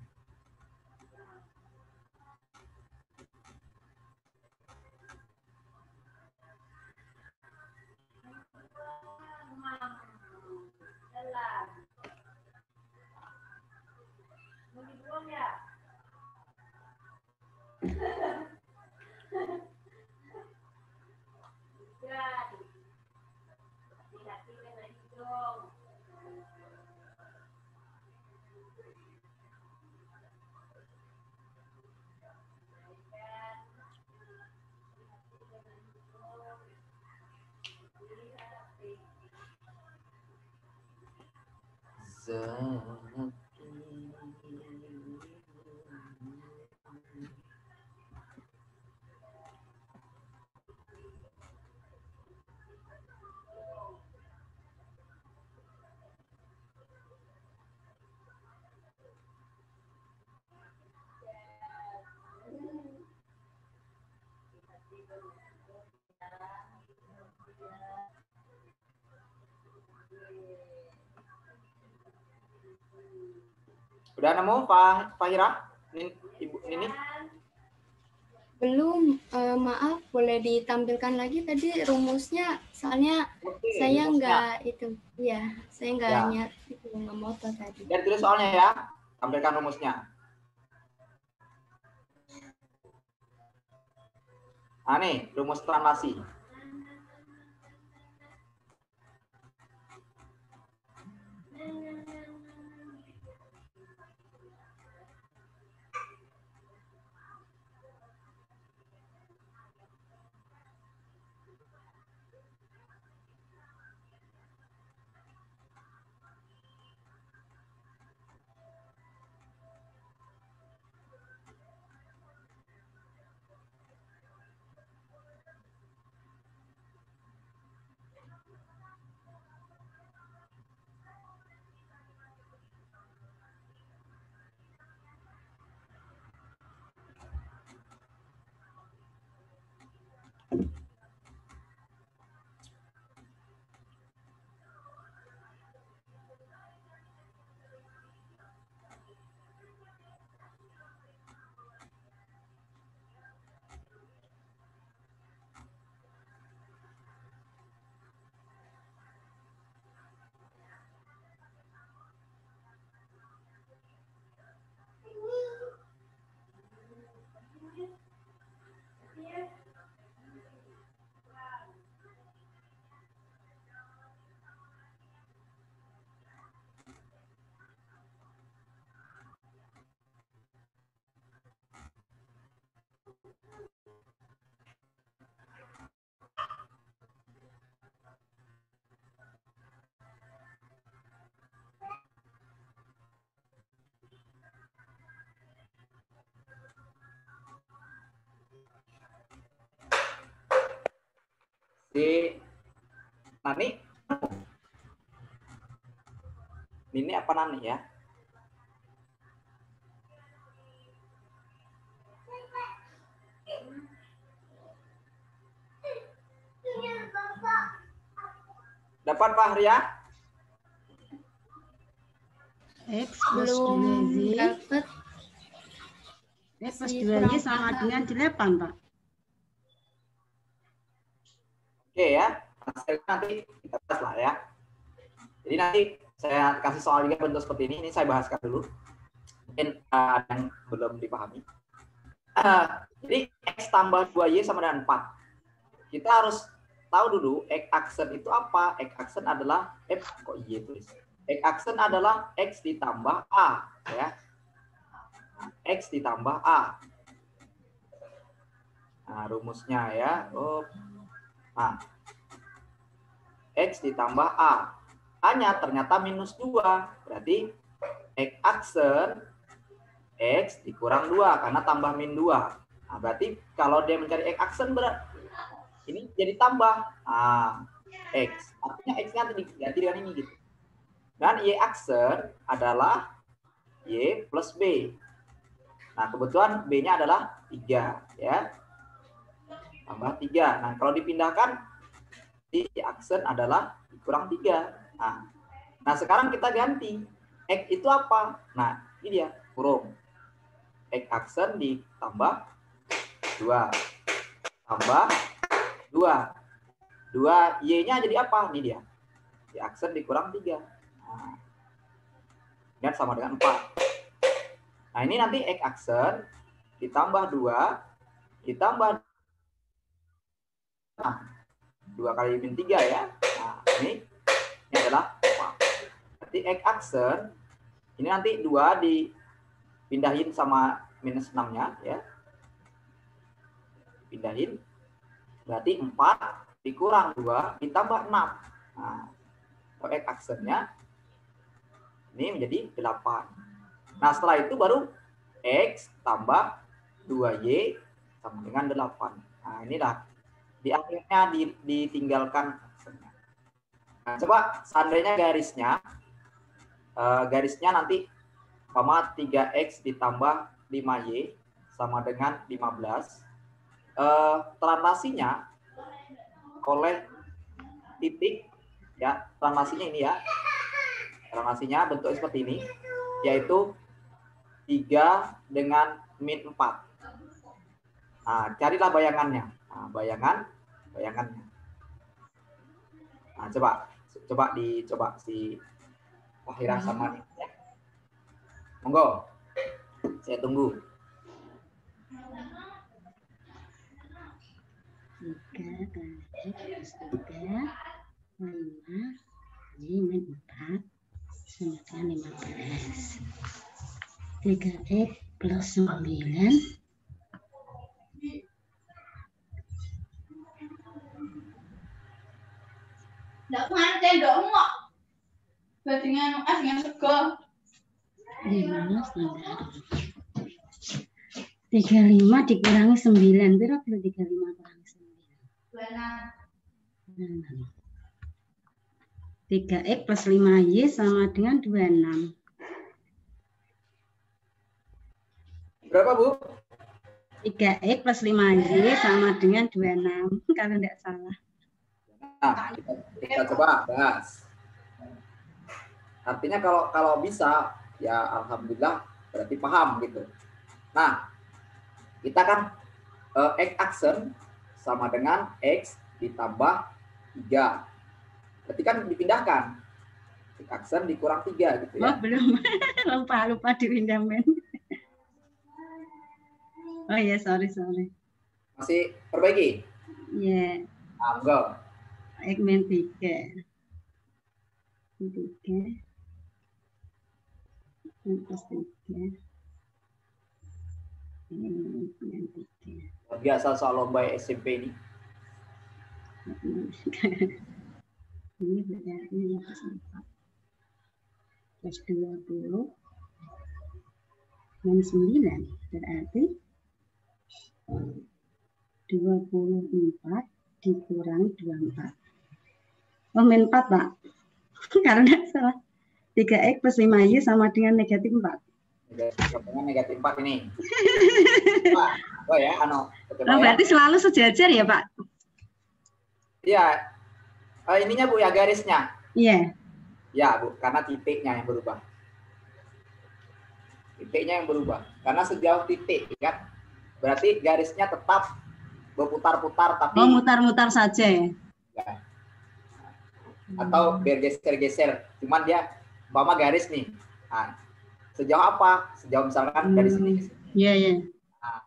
Udah nemu Pak Ira? Ibu Nini? Belum, maaf, boleh ditampilkan lagi tadi rumusnya, soalnya saya nggak itu, ya, saya nggak nyat itu nggak moto tadi. Dan tulis soalnya ya, tampilkan rumusnya. Nah nih, rumus translasi. Si Nani? Nini apa Nani ya? Dapat Pak Ria? Belum dapat. X plus 2Y sama dengan 8, Pak. Oke ya, nanti kita tes lah ya. Jadi nanti saya kasih soal juga bentuk seperti ini saya bahaskan dulu. Mungkin ada yang belum dipahami. Jadi X tambah 2Y sama dengan 4. Kita harus tahu dulu X aksen itu apa. X aksen adalah kok Y tulis. X aksen adalah X ditambah A ya. X ditambah A. Nah, rumusnya ya. Nah, X ditambah A. A-nya ternyata minus 2. Berarti X aksen X dikurang 2 karena tambah min 2. Nah, berarti kalau dia mencari X aksen ini jadi tambah. Nah, X. Artinya X-nya diganti dengan ini gitu. Dan Y aksen adalah Y plus B. Nah, kebetulan B-nya adalah 3 ya. Tambah 3. Nah, kalau dipindahkan Y aksen adalah kurang 3. Nah, sekarang kita ganti. X itu apa? Nah, ini dia, kurung. X aksen ditambah 2. Tambah 2. 2 Y-nya jadi apa? Ini dia. Y aksen dikurang 3. Nah, dan sama dengan 4. Nah, ini nanti X aksen ditambah 2 ditambah 2 kali min 3 ya. Nah, ini adalah 4. Berarti X aksen ini nanti 2 dipindahin sama minus 6-nya ya. Pindahin. Berarti 4 dikurang 2 ditambah 6. Nah, X aksennya ini menjadi 8. Nah, setelah itu baru X tambah 2Y sama dengan 8. Nah, inilah di akhirnya ditinggalkan aksennya. Nah, coba seandainya garisnya nanti umpama 3X ditambah 5Y sama dengan 15. Translasinya oleh titik ya, translasinya ini ya. Translasinya bentuknya seperti ini, yaitu 3 dengan min 4. Nah, carilah bayangannya. Nah, bayangannya. Nah, coba si Fahira sama ini ya. Monggo. Saya tunggu. 3 kali X plus 3, 5, Y min 4, sama dengan 15. 3X plus 9. Nggak pengen cendok ngok. Badingan dengan sego. 35 dikurangi 9. Berapa 35 kurangi 9? 3X plus 5Y sama dengan 26. Berapa, Bu? 3X plus 5Y sama dengan 26, kalau tidak salah. Nah, kita coba bahas. Artinya kalau bisa, ya alhamdulillah berarti paham gitu. Nah, kita kan X aksen sama dengan X ditambah 3. Berarti kan dipindahkan. X aksen dikurang 3 gitu ya. Oh, belum. lupa dipindahkan. Oh ya, sorry. Masih perbaiki? Iya. Yeah. Enggak. X min 3. 3. Plus 3. Biasa soal lomba SMP ini. Ini berarti plus 4. Plus 20. Min 9. Berarti 24 dikurangi 24. Oh, min 4, Pak. Karena salah. 3X plus 5Y sama dengan negatif 4. Dengan negatif 4 ini. Oh ya, berarti selalu sejajar ya, Pak? Iya. Ininya, Bu, ya, garisnya. Iya. Ya, Bu, karena titiknya yang berubah. Titiknya yang berubah. Karena sejauh titik, kan? Berarti garisnya tetap berputar-putar, tapi... Oh, mutar-mutar saja ya? Ya. Atau bergeser-geser. Cuman dia, umpama garis nih. Nah, sejauh apa? Sejauh misalkan dari sini ke sini. Iya. Nah,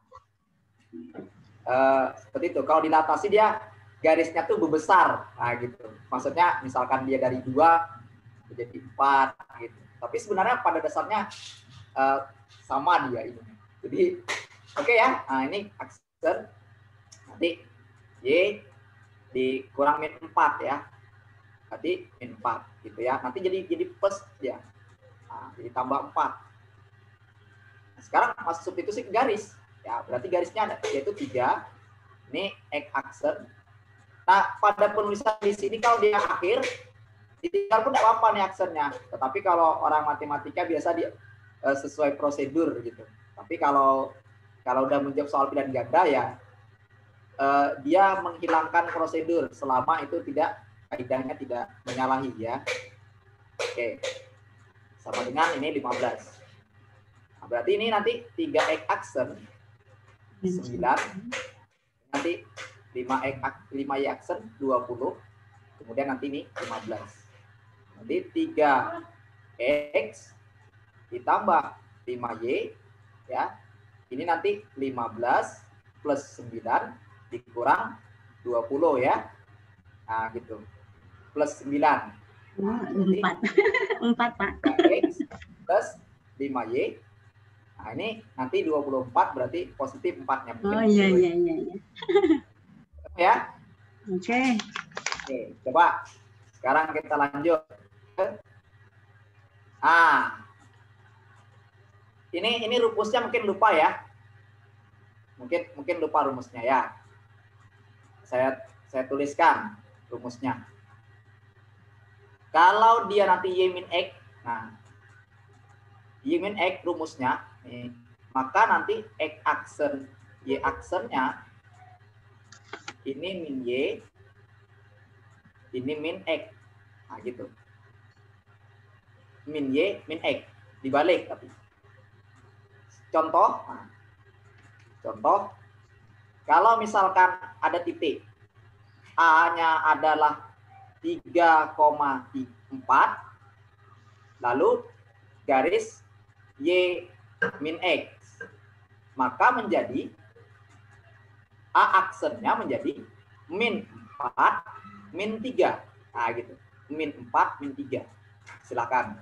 seperti itu. Kalau dilatasi dia garisnya tuh berbesar. Nah, gitu. Maksudnya misalkan dia dari 2 menjadi 4 gitu. Tapi sebenarnya pada dasarnya sama dia ini. Jadi oke ya. Nah, ini aksen Nanti Y dikurang min 4 ya. Berarti min 4 gitu ya. Nanti jadi plus ya. Nah, jadi tambah 4. Nah, sekarang masuk substitusi ke garis. Ya, berarti garisnya ada yaitu 3. Ini X aksen. Nah, pada penulisan di sini kalau dia akhir ditinggal pun tidak apa-apa nih aksennya. Tetapi kalau orang matematika biasa sesuai prosedur gitu. Tapi kalau udah menjawab soal pilihan ganda ya dia menghilangkan prosedur selama itu tidak kaidahnya tidak menyalahi ya. Oke. Sama dengan ini 15. Nah, berarti ini nanti 3x aksen 9 nanti 5y aksen 20. Kemudian nanti ini 15. Nanti 3x ditambah 5y ya. Ini nanti 15 plus 9 dikurang 20 ya. Nah, gitu. Plus 9. Nanti 4. 4, Pak. 3x plus 5y. Nah, ini nanti 24 berarti positif 4-nya. Oh iya. Ya. Oke. Oke, coba sekarang kita lanjut. Ah, ini rumusnya mungkin lupa ya. Mungkin lupa rumusnya ya. Saya tuliskan rumusnya. Kalau dia nanti y min x, nah y min x rumusnya, nih, maka nanti x aksen y aksennya ini min y, ini min x, nah gitu. Min y min x dibalik tapi. Contoh, nah, contoh, kalau misalkan ada titik A-nya adalah 3,4, lalu garis Y min X, maka menjadi A aksennya menjadi min 4, min 3. Nah gitu, min 4, min 3. Silakan.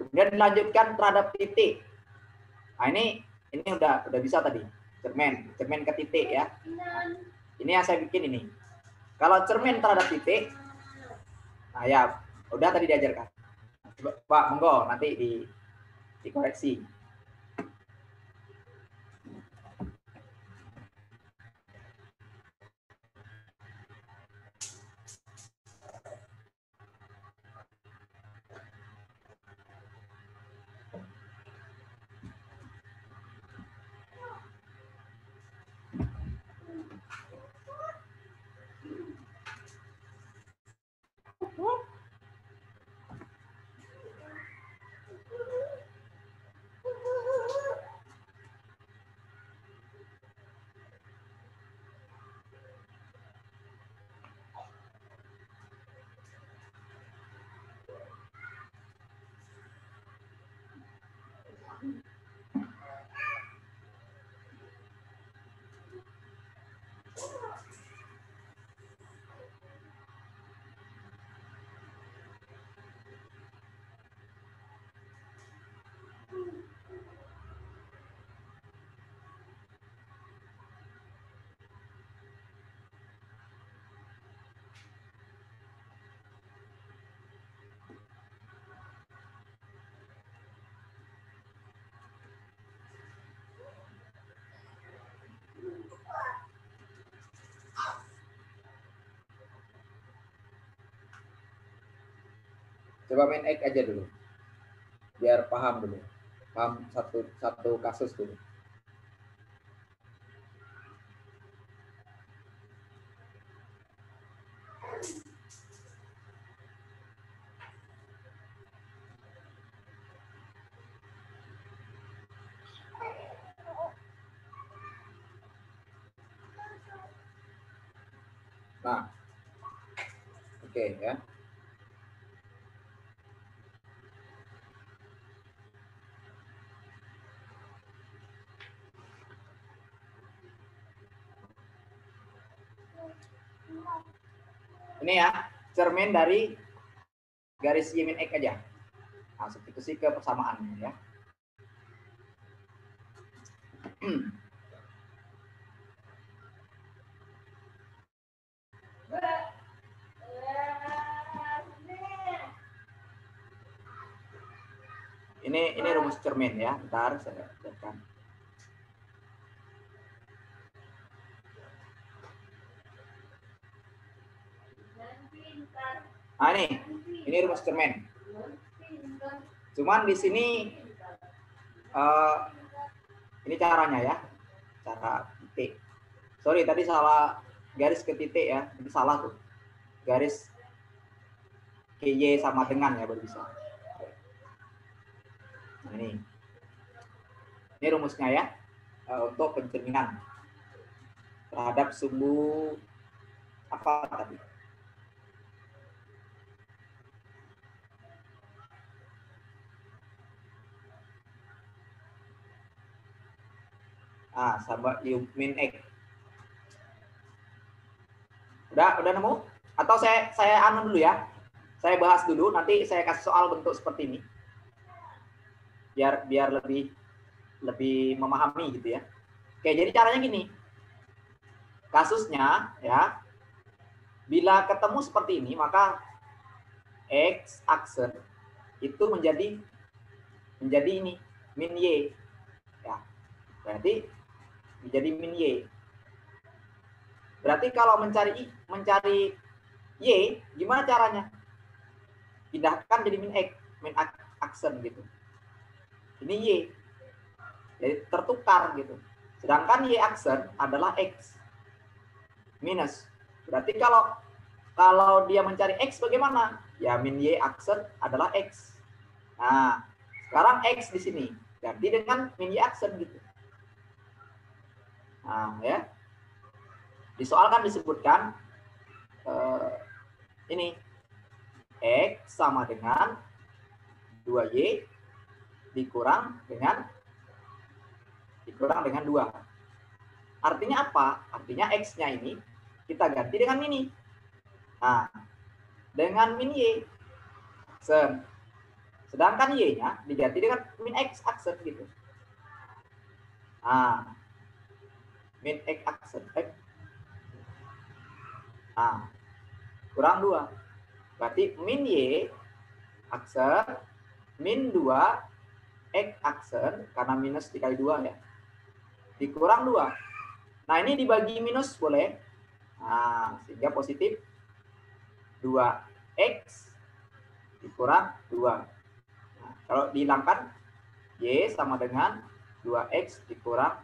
Kemudian dilanjutkan terhadap titik. Nah ini udah bisa tadi. Cermin ke titik ya. Ini yang saya bikin ini. Kalau cermin terhadap titik, nah ya udah tadi diajarkan. Pak, monggo nanti dikoreksi. Coba main X aja dulu. Biar paham dulu. Paham satu kasus dulu. Nah, oke ya. Ini ya, cermin dari garis Y min X aja. Nah, substitusi ke persamaan ya. Ini rumus cermin ya. Bentar saya lihatkan. Nah, ini rumus cermin. Cuman di sini ini caranya ya. Cara titik. Sorry tadi salah garis ke titik ya. Ini salah tuh. Garis ke Y sama dengan ya baru bisa. Nah, ini rumusnya ya untuk pencerminan terhadap sumbu apa tadi? Sama U min X. Udah nemu? Atau saya anu dulu ya. Saya bahas dulu, nanti saya kasih soal bentuk seperti ini. Biar lebih memahami gitu ya. Oke, jadi caranya gini. Kasusnya ya, bila ketemu seperti ini, maka X aksen itu menjadi ini min Y. Ya. Berarti menjadi min Y. Berarti kalau mencari Y, gimana caranya? Pindahkan jadi min X, min aksen gitu. Ini Y. Jadi tertukar gitu. Sedangkan Y aksen adalah X minus. Berarti kalau dia mencari X bagaimana? Ya min Y aksen adalah X. Nah, sekarang X di sini ganti dengan min Y aksen gitu. Nah, ya. Di soal kan disebutkan ini X sama dengan 2Y dikurang dengan 2. Artinya apa? Artinya X-nya ini kita ganti dengan ini. Nah, dengan min Y. Sedangkan Y-nya diganti dengan min X aksen gitu. Nah, min X aksen. Nah, kurang 2. Berarti min Y aksen min 2 X aksen karena minus dikali 2 ya. Dikurang 2. Nah, ini dibagi minus boleh. Nah, sehingga positif 2X dikurang 2. Nah, kalau dihilangkan Y sama dengan 2X dikurang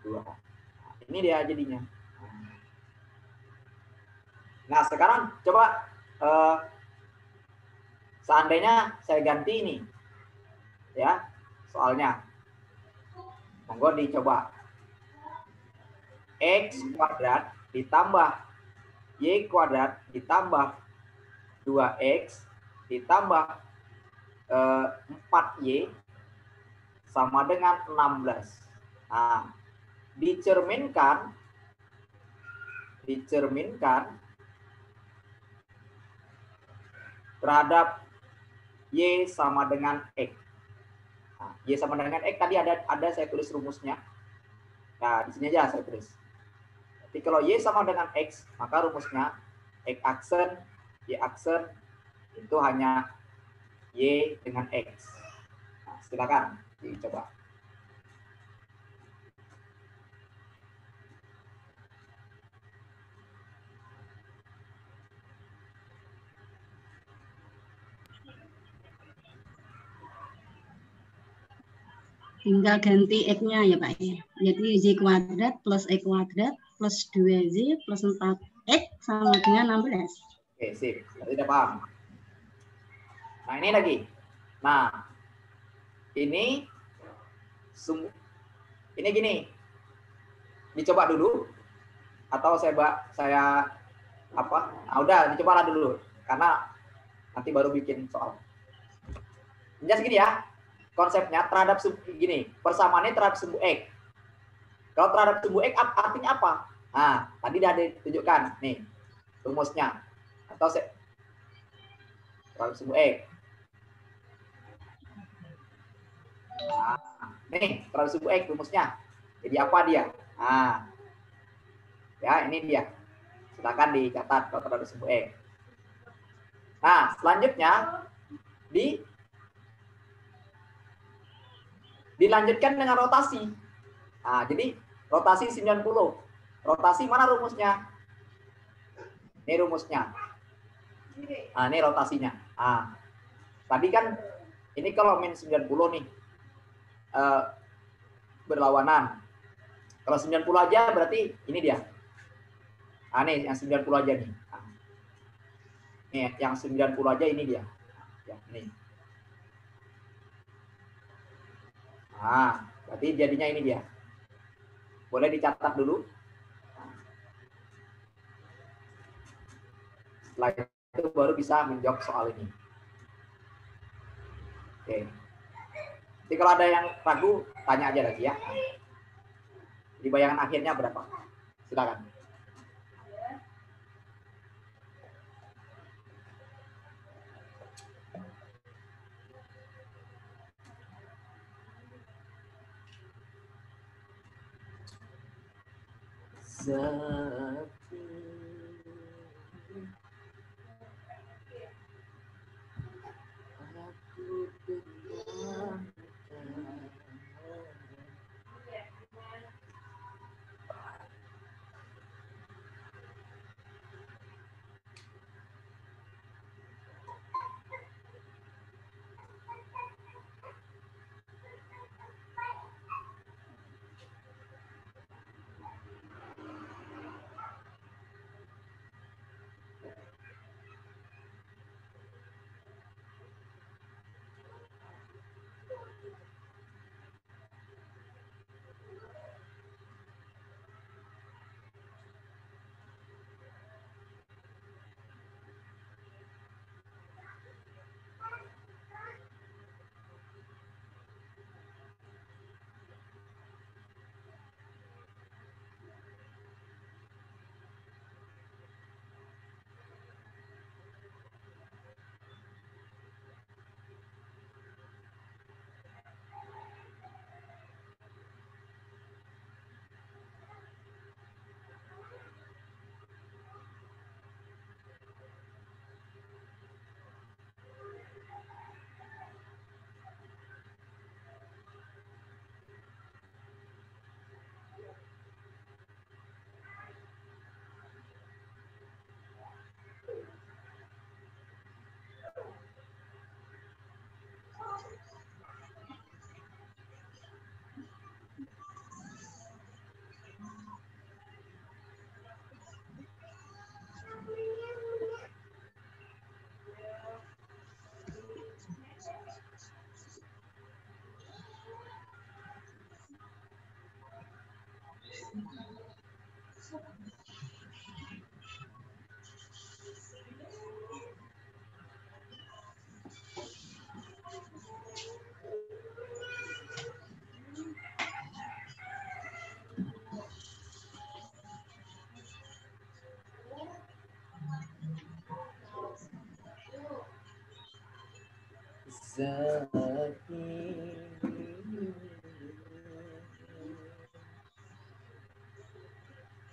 2. Nah, ini dia jadinya. Nah, sekarang coba seandainya saya ganti ini. Ya, soalnya. Monggo dicoba. X kuadrat ditambah Y kuadrat ditambah 2X ditambah 4Y sama dengan 16. Nah, dicerminkan terhadap Y sama dengan X. Nah, Y sama dengan X tadi ada saya tulis rumusnya. Nah, di sini aja saya tulis. Jadi kalau Y sama dengan X, maka rumusnya X aksen, Y aksen itu hanya Y dengan X. Nah, silakan dicoba. Tinggal ganti X-nya ya Pak ya. Jadi Y kuadrat plus X kuadrat plus 2Y plus 4X sama dengan 16. Oke, sip. Berarti udah paham. Nah, ini lagi. Nah, ini gini. Dicoba dulu atau saya apa? Nah, udah dicoba dulu karena nanti baru bikin soal. Jadi gini ya. Konsepnya terhadap gini, persamaannya terhadap sumbu X. Kalau terhadap sumbu X artinya apa? Nah, tadi udah ditunjukkan nih rumusnya. Atau terhadap sumbu X. Nah, nih terhadap sumbu X rumusnya. Jadi apa dia? Nah, ya ini dia. Silakan dicatat kalau terlalu sumbu X. Nah, selanjutnya dilanjutkan dengan rotasi. Nah, jadi rotasi 90. Rotasi mana rumusnya? Ini rumusnya. Nah, ini rotasinya. Nah, tadi kan ini kalau min 90 nih berlawanan. Kalau 90 aja berarti ini dia. Nah, nih yang 90 aja nih. Nah, nih yang 90 aja ini dia. Ya, ini. Nah, berarti jadinya ini dia. Boleh dicatat dulu. Setelah itu baru bisa menjawab soal ini. Oke. Jadi kalau ada yang ragu, tanya aja lagi ya. Di bayangan akhirnya berapa? Silakan.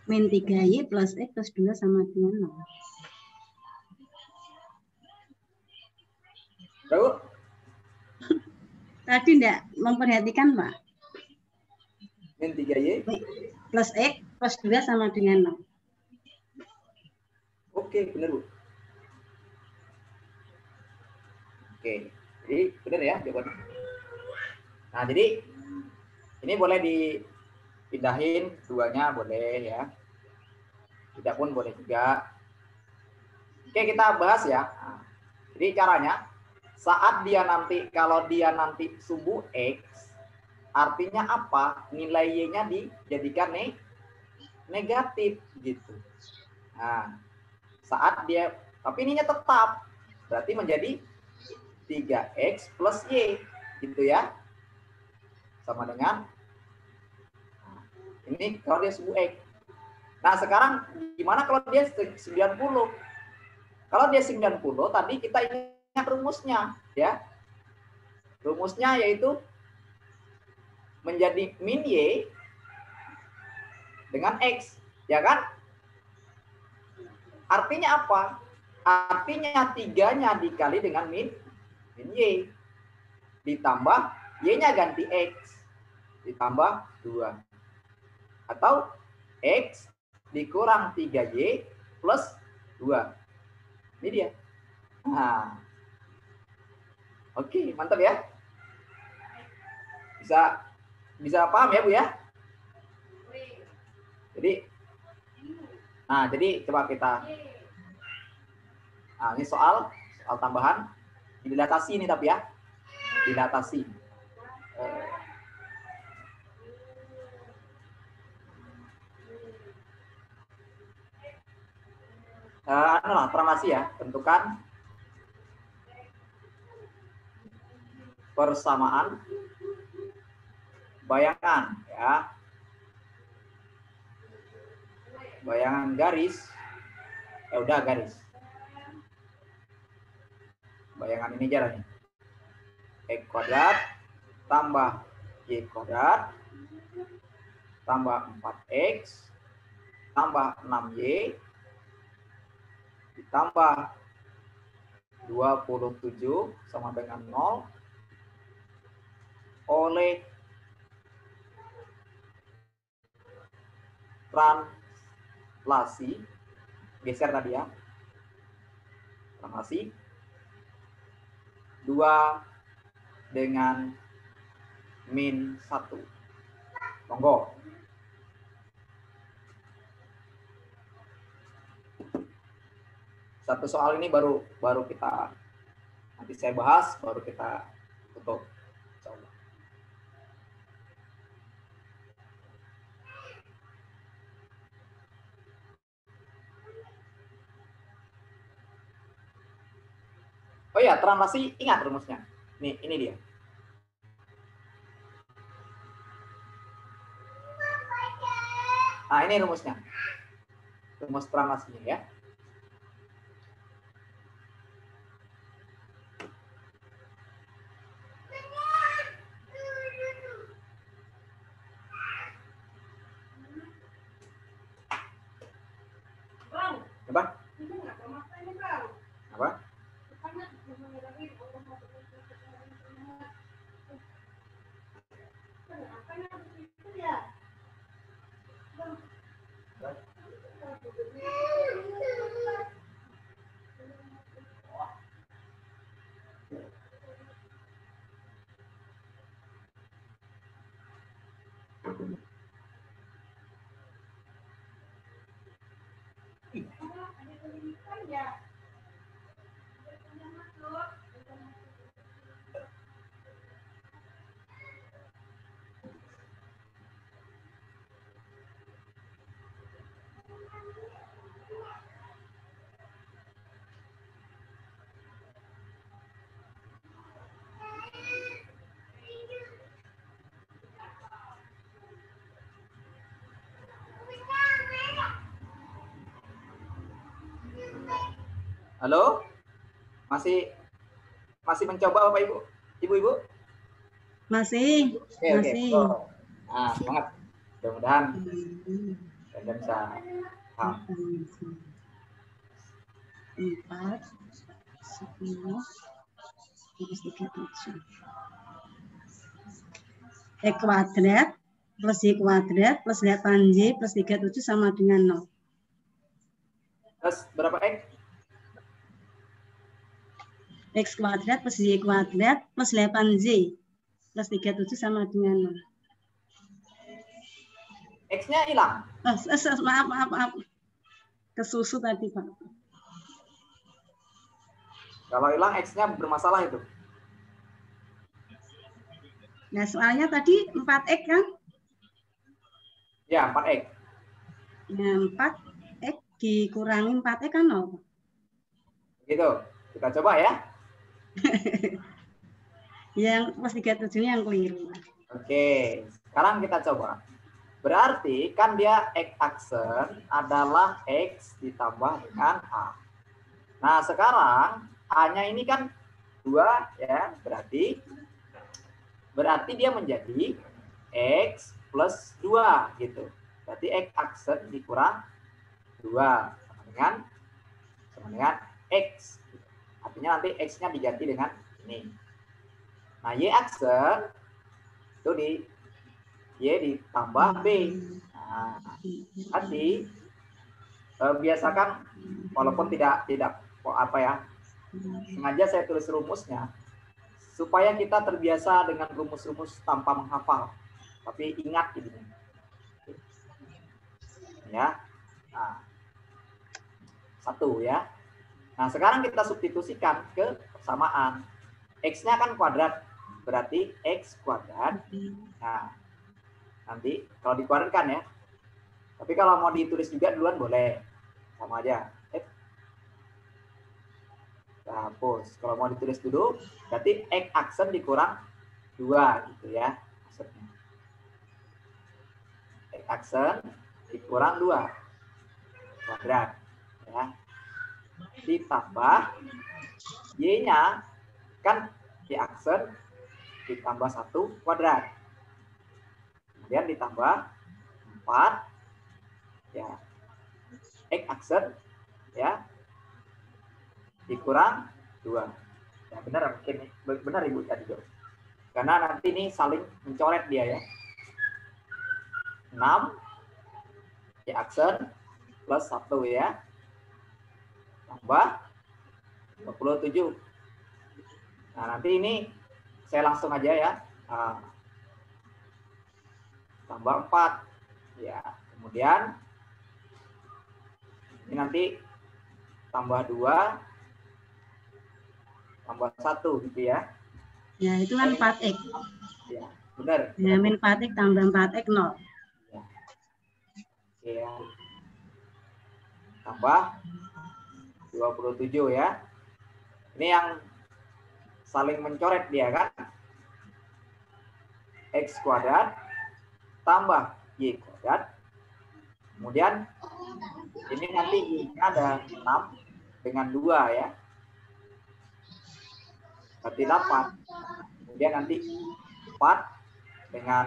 Min 3Y plus X plus 2 sama dengan 0. Tahu? Tadi enggak memperhatikan, Pak. Min 3Y Plus X plus 2 sama dengan 0. Oke, benar Bu. Oke, jadi benar ya jawabannya. Nah, jadi ini boleh dipindahin duanya, boleh ya. Tidak pun boleh juga. Oke, kita bahas ya. Nah, jadi caranya saat dia nanti, kalau dia nanti sumbu X, artinya apa? Nilai Y-nya dijadikan negatif gitu. Nah, saat dia, tapi ininya tetap, berarti menjadi 3X plus Y gitu ya. Sama dengan ini kalau dia sumbu X. Nah, sekarang gimana kalau dia 90? Kalau dia 90, tadi kita ingat rumusnya ya. Rumusnya yaitu menjadi min Y dengan X, ya kan? Artinya apa? Artinya 3-nya dikali dengan min Y. Ditambah Y-nya ganti X. Ditambah 2. Atau X dikurang 3Y plus 2. Ini dia. Nah. Oke, mantap ya. Bisa paham ya, Bu ya? Jadi coba kita. Nah, ini soal tambahan. Dilatasi ini tapi ya. Dilatasi. Transformasi ya. Tentukan persamaan bayangan ya. Bayangan garis. Ya udah garis. Bayangan ini jalan nih. X kuadrat tambah Y kuadrat tambah 4X tambah 6Y ditambah 27 sama dengan 0 oleh translasi, geser tadi ya, translasi 2 dengan min 1. Monggo. Satu soal ini baru kita nanti saya bahas, baru kita tutup. Coba. Oh ya, translasi ingat rumusnya. Nih, ini dia. Nah, ini rumusnya. Rumus translasinya ya. Apa? Apa? Halo? Masih mencoba Bapak Ibu? Ibu-ibu? Masih. Oke. Nah, semangat. Mudah-mudahan Anda bisa paham. 4, 10, 37. X kuadrat plus Y kuadrat plus 8Y plus 37 sama dengan 0. Terus berapa X? X kuadrat plus Y kuadrat plus 8Z plus 37 sama dengan 0. X-nya hilang. Maaf. Kesusu tadi, Pak. Kalau hilang X-nya bermasalah itu. Nah, soalnya tadi 4X kan? Ya, 4X. Nah, 4X dikurangi 4X kan 0. Gitu. Kita coba ya. Yang plus 37-nya yang keliru. Oke. Sekarang kita coba. Berarti kan dia X aksen adalah X ditambah dengan A. Nah, sekarang A-nya ini kan 2 ya. Berarti dia menjadi X plus 2 gitu. Berarti X aksen dikurang 2 sama dengan sama dengan X. Artinya nanti X-nya diganti dengan ini. Nah, Y aksen itu Y ditambah B. Nah, nanti biasakan walaupun tidak apa ya, sengaja saya tulis rumusnya supaya kita terbiasa dengan rumus-rumus tanpa menghafal, tapi ingat ini ya. Nah, 1 ya. Nah, sekarang kita substitusikan ke persamaan. X-nya kan kuadrat, berarti X kuadrat. Nah, nanti kalau dikuadratkan ya. Tapi kalau mau ditulis juga duluan boleh. Sama aja. Hapus. Kalau mau ditulis dulu, berarti X aksen dikurang 2 gitu ya. Maksudnya. X aksen dikurang 2 kuadrat. Ya. Ditambah Y-nya kan Y aksen ditambah 1 kuadrat. Kemudian ditambah 4 ya. X aksen ya dikurang 2. Ya, benar mungkin benar Ibu tadi dong. Karena nanti ini saling mencoret dia ya. 6 Y aksen plus 1 ya. Tambah 27. Nah, nanti ini saya langsung aja ya. Tambah 4. Ya, kemudian ini nanti tambah 2 tambah 1 gitu ya. Ya, itu kan 4X. Ya, benar. Ya, min 4X tambah 4X 0. Ya. Oke ya. Tambah 27 ya. Ini yang saling mencoret dia kan. X kuadrat tambah Y kuadrat. Kemudian ini nanti Y-nya ada 6 dengan 2 ya. Berarti 8. Kemudian nanti 4 dengan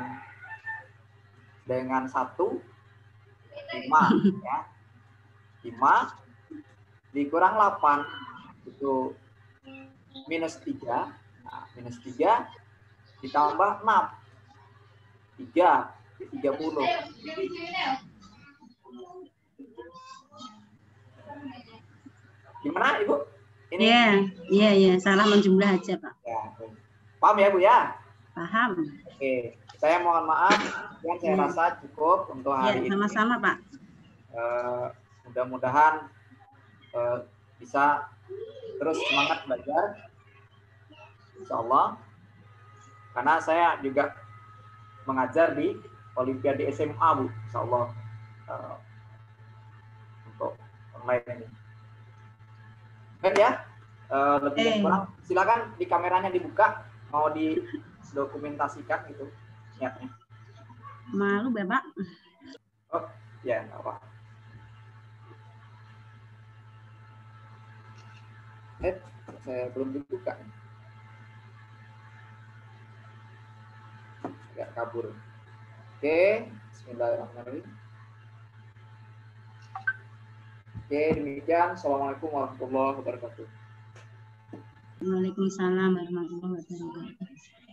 1 5 ya. 5 dikurang 8 itu minus 3. Nah, minus 3 ditambah 6. 3 30. Gimana Ibu? Ini Iya, salah menjumlah aja, Pak. Ya. Paham ya Bu ya? Paham. Oke, saya mohon maaf yang saya rasa cukup untuk hari ini. Sama-sama, Pak. Mudah-mudahan bisa terus semangat belajar, insya Allah. Karena saya juga mengajar di Olimpiade SMA Bu, insya Allah untuk online ini. Baik ya, lebih dan kurang. Silakan di kameranya dibuka, mau didokumentasikan gitu niatnya. Malu Bapak. Oh, ya nggak apa. Saya belum dibuka. Agak kabur. Oke, bismillahirrahmanirrahim. Oke, demikian. Assalamualaikum warahmatullahi wabarakatuh. Waalaikumsalam warahmatullahi wabarakatuh.